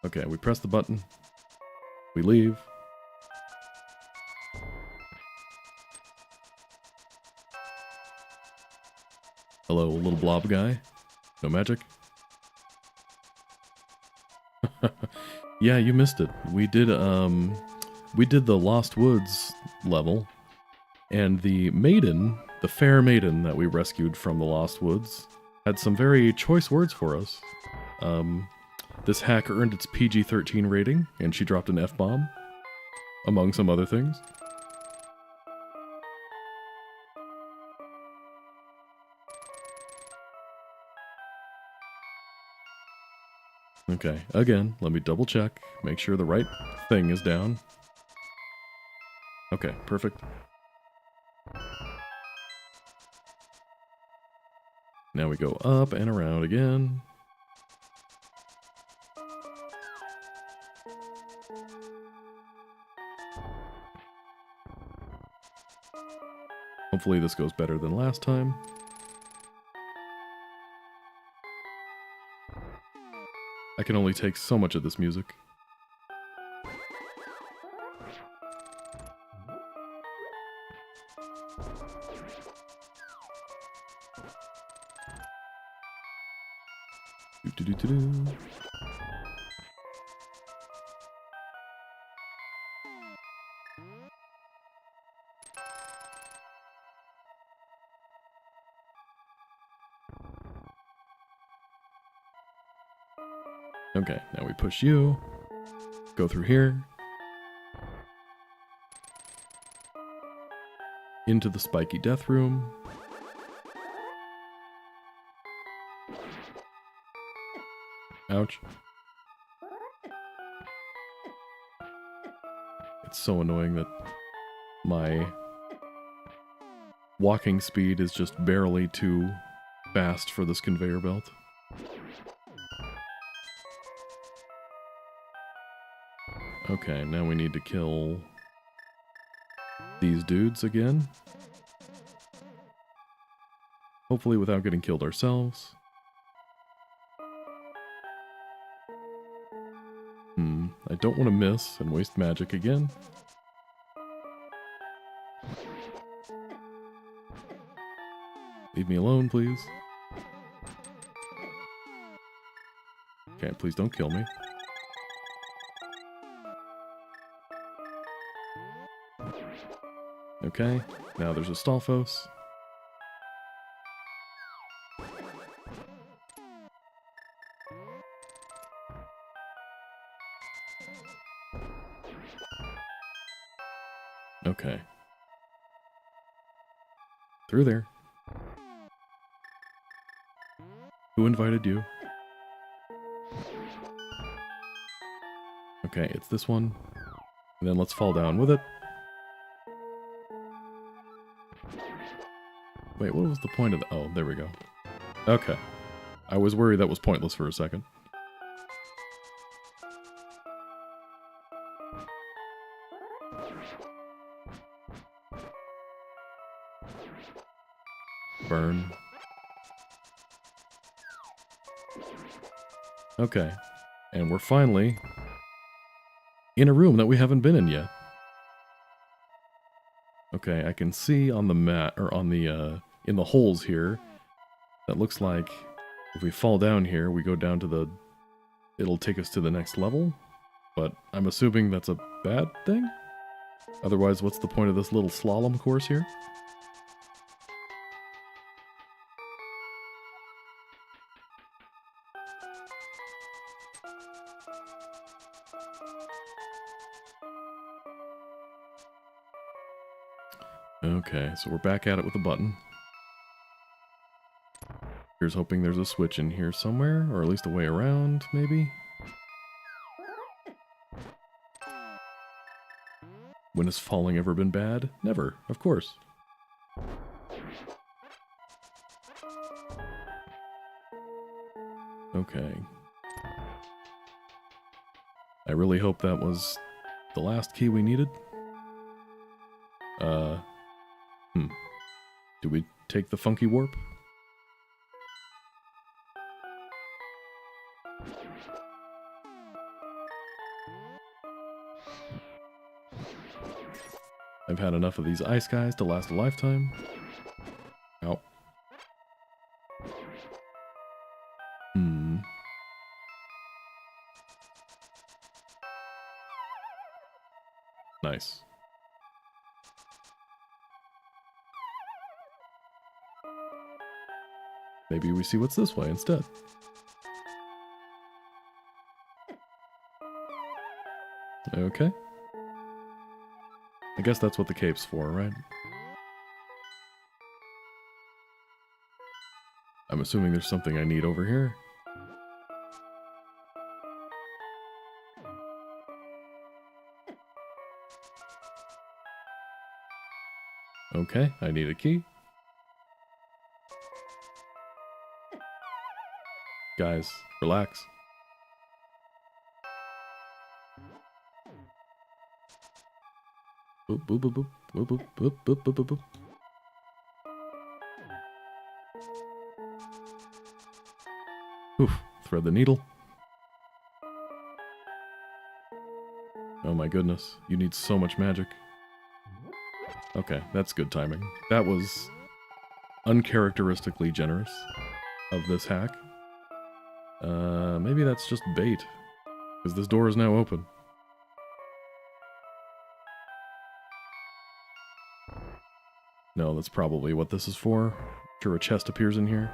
Okay, we press the button. We leave. Hello, little blob guy. No magic? Yeah, you missed it. We did the Lost Woods level, and the maiden, the fair maiden that we rescued from the Lost Woods, had some very choice words for us. This hack earned its PG-13 rating, and she dropped an F-bomb, among some other things. Okay, again, let me double check, make sure the right thing is down. Okay, perfect. Now we go up and around again. Hopefully this goes better than last time. I can only take so much of this music. Do-do-do-do-do. Okay, now we push you. Go through here. Into the spiky death room. Ouch. It's so annoying that my walking speed is just barely too fast for this conveyor belt. Okay, now we need to kill these dudes again. Hopefully without getting killed ourselves. I don't want to miss and waste magic again. Leave me alone, please. Okay, please don't kill me. Okay, now there's a Stalfos. Okay. Through there. Who invited you? Okay, it's this one. And then let's fall down with it. Wait, what was the point of the... Oh, there we go. Okay. I was worried that was pointless for a second. Burn. Okay. And we're finally in a room that we haven't been in yet. Okay, I can see on the mat, or on the, in the holes here, that looks like if we fall down here, we go down to the... It'll take us to the next level, but I'm assuming that's a bad thing? Otherwise, what's the point of this little slalom course here? Okay, so we're back at it with a button. Here's hoping there's a switch in here somewhere, or at least a way around, maybe? When has falling ever been bad? Never, of course. Okay. I really hope that was the last key we needed. Do we take the funky warp? I've had enough of these ice guys to last a lifetime. Ow. Nice. Maybe we see what's this way instead. Okay. I guess that's what the cape's for, right? I'm assuming there's something I need over here. Okay, I need a key. Guys, relax. Boop, boop, boop, boop, boop, boop, boop, boop, boop, boop, boop. Oof, thread the needle. Oh my goodness, you need so much magic. Okay, that's good timing. That was uncharacteristically generous of this hack. Maybe that's just bait, because this door is now open. No, that's probably what this is for. I'm sure a chest appears in here.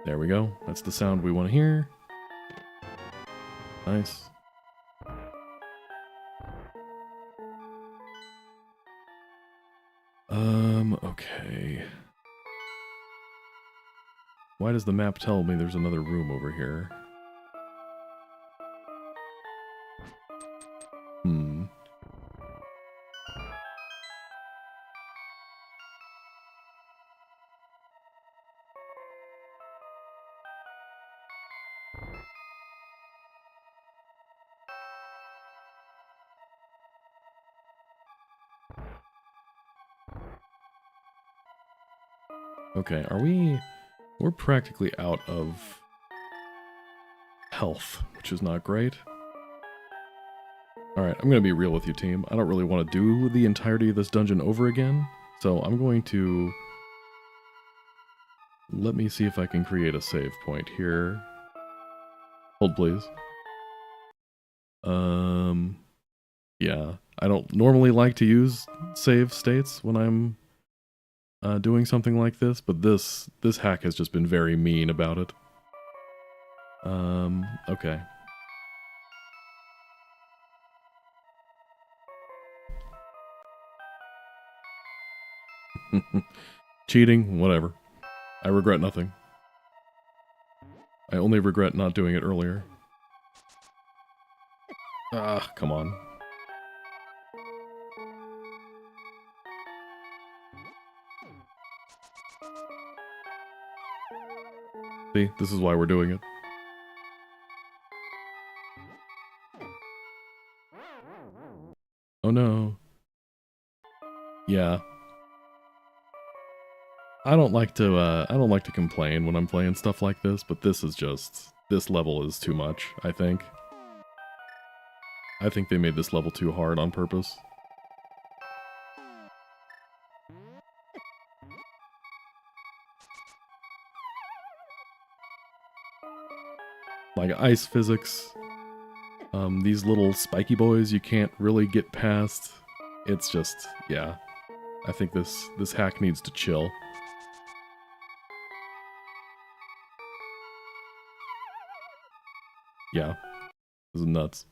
There we go. That's the sound we want to hear. Nice. Okay. Why does the map tell me there's another room over here? Okay, we're practically out of health, which is not great. Alright, I'm gonna be real with you, team. I don't really want to do the entirety of this dungeon over again, so I'm going to... Let me see if I can create a save point here. Hold, please. Yeah, I don't normally like to use save states when I'm doing something like this, but this hack has just been very mean about it. Okay. Cheating, whatever. I regret nothing. I only regret not doing it earlier. Ah, come on. See, this is why we're doing it. Oh no. Yeah. I don't like to complain when I'm playing stuff like this, but this level is too much, I think. I think they made this level too hard on purpose. Like ice physics, these little spiky boys you can't really get past. It's just, yeah. I think this hack needs to chill. Yeah, this is nuts.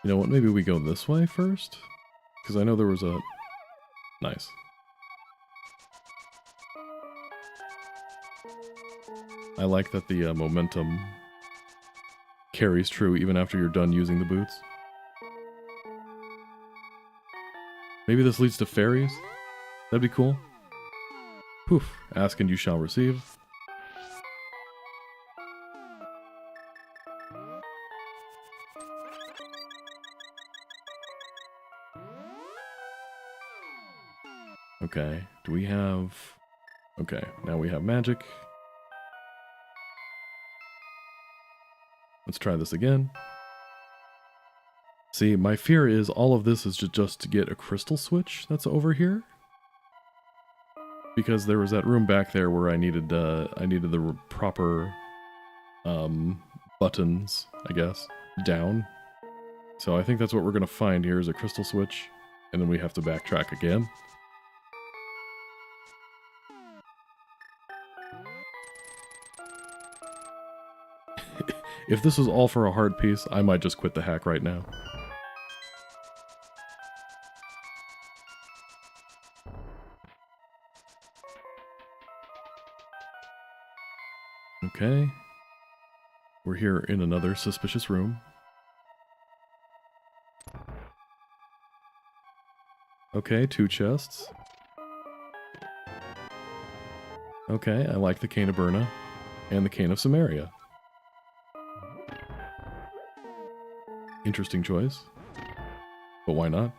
You know what, maybe we go this way first? Because I know there was a... Nice. I like that the momentum carries true even after you're done using the boots. Maybe this leads to fairies? That'd be cool. Poof. Ask and you shall receive. Okay, do we have... Okay, now we have magic. Let's try this again. See, my fear is all of this is just to get a crystal switch that's over here. Because there was that room back there where I needed the proper buttons, I guess, down. So I think that's what we're going to find here is a crystal switch, and then we have to backtrack again. If this was all for a hard piece, I might just quit the hack right now. Okay. We're here in another suspicious room. Okay, 2 chests. Okay, I like the Cane of Burna and the Cane of Samaria. Interesting choice. But why not?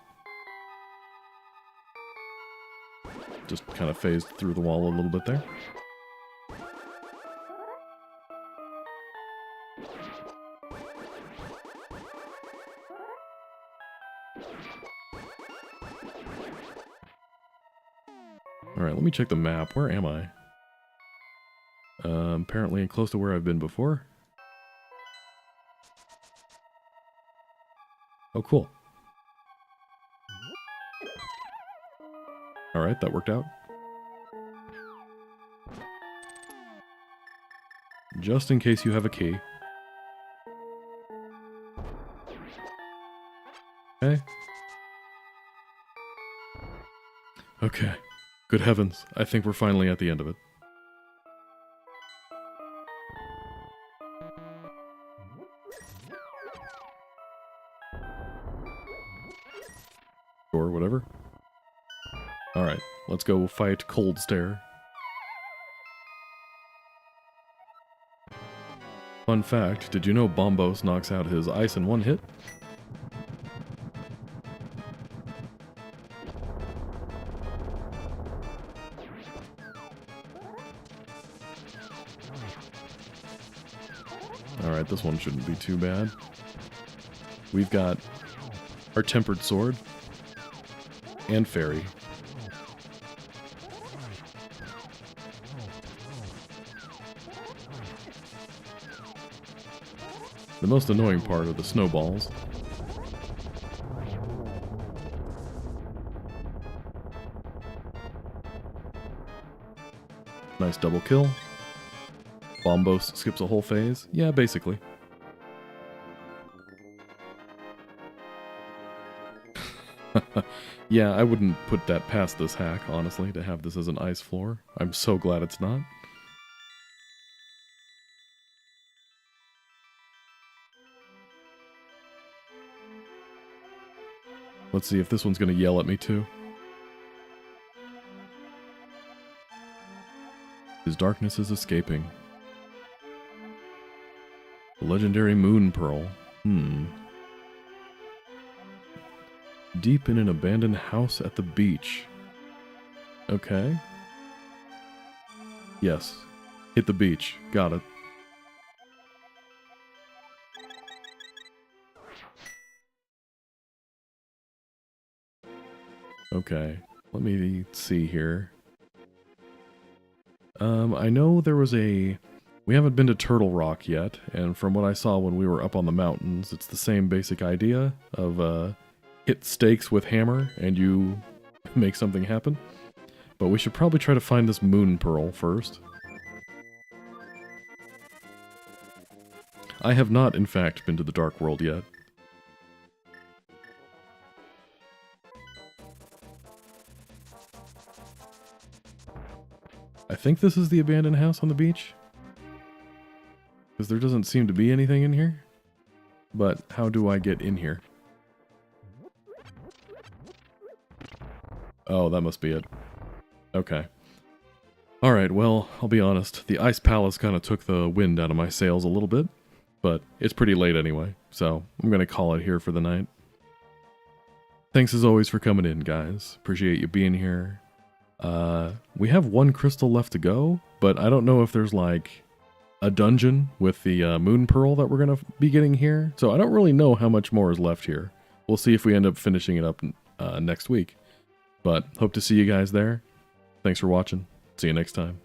Just kind of phased through the wall a little bit there. Alright, let me check the map. Where am I? Apparently close to where I've been before. Oh, cool. Alright, that worked out. Just in case you have a key. Okay. Okay. Good heavens. I think we're finally at the end of it. Or whatever. Alright, let's go fight Cold Stare. Fun fact, did you know Bombos knocks out his ice in 1 hit? Alright, this one shouldn't be too bad. We've got our Tempered Sword and Fairy. The most annoying part are the snowballs. Nice double kill. Bombos skips a whole phase. Yeah, basically. Yeah, I wouldn't put that past this hack, honestly, to have this as an ice floor. I'm so glad it's not. Let's see if this one's gonna yell at me too. His darkness is escaping. The legendary Moon Pearl. Deep in an abandoned house at the beach. Okay. Yes. Hit the beach. Got it. Okay. Let me see here. I know there was a We haven't been to Turtle Rock yet, and from what I saw when we were up on the mountains, it's the same basic idea of hit stakes with hammer and you make something happen. But we should probably try to find this moon pearl first. I have not, in fact, been to the Dark World yet. I think this is the abandoned house on the beach. Because there doesn't seem to be anything in here. But how do I get in here? Oh, that must be it. Okay. Alright, well, I'll be honest. The Ice Palace kind of took the wind out of my sails a little bit. But it's pretty late anyway, so I'm going to call it here for the night. Thanks as always for coming in, guys. Appreciate you being here. We have one crystal left to go, but I don't know if there's like a dungeon with the moon pearl that we're going to be getting here. So I don't really know how much more is left here. We'll see if we end up finishing it up next week. But hope to see you guys there. Thanks for watching. See you next time.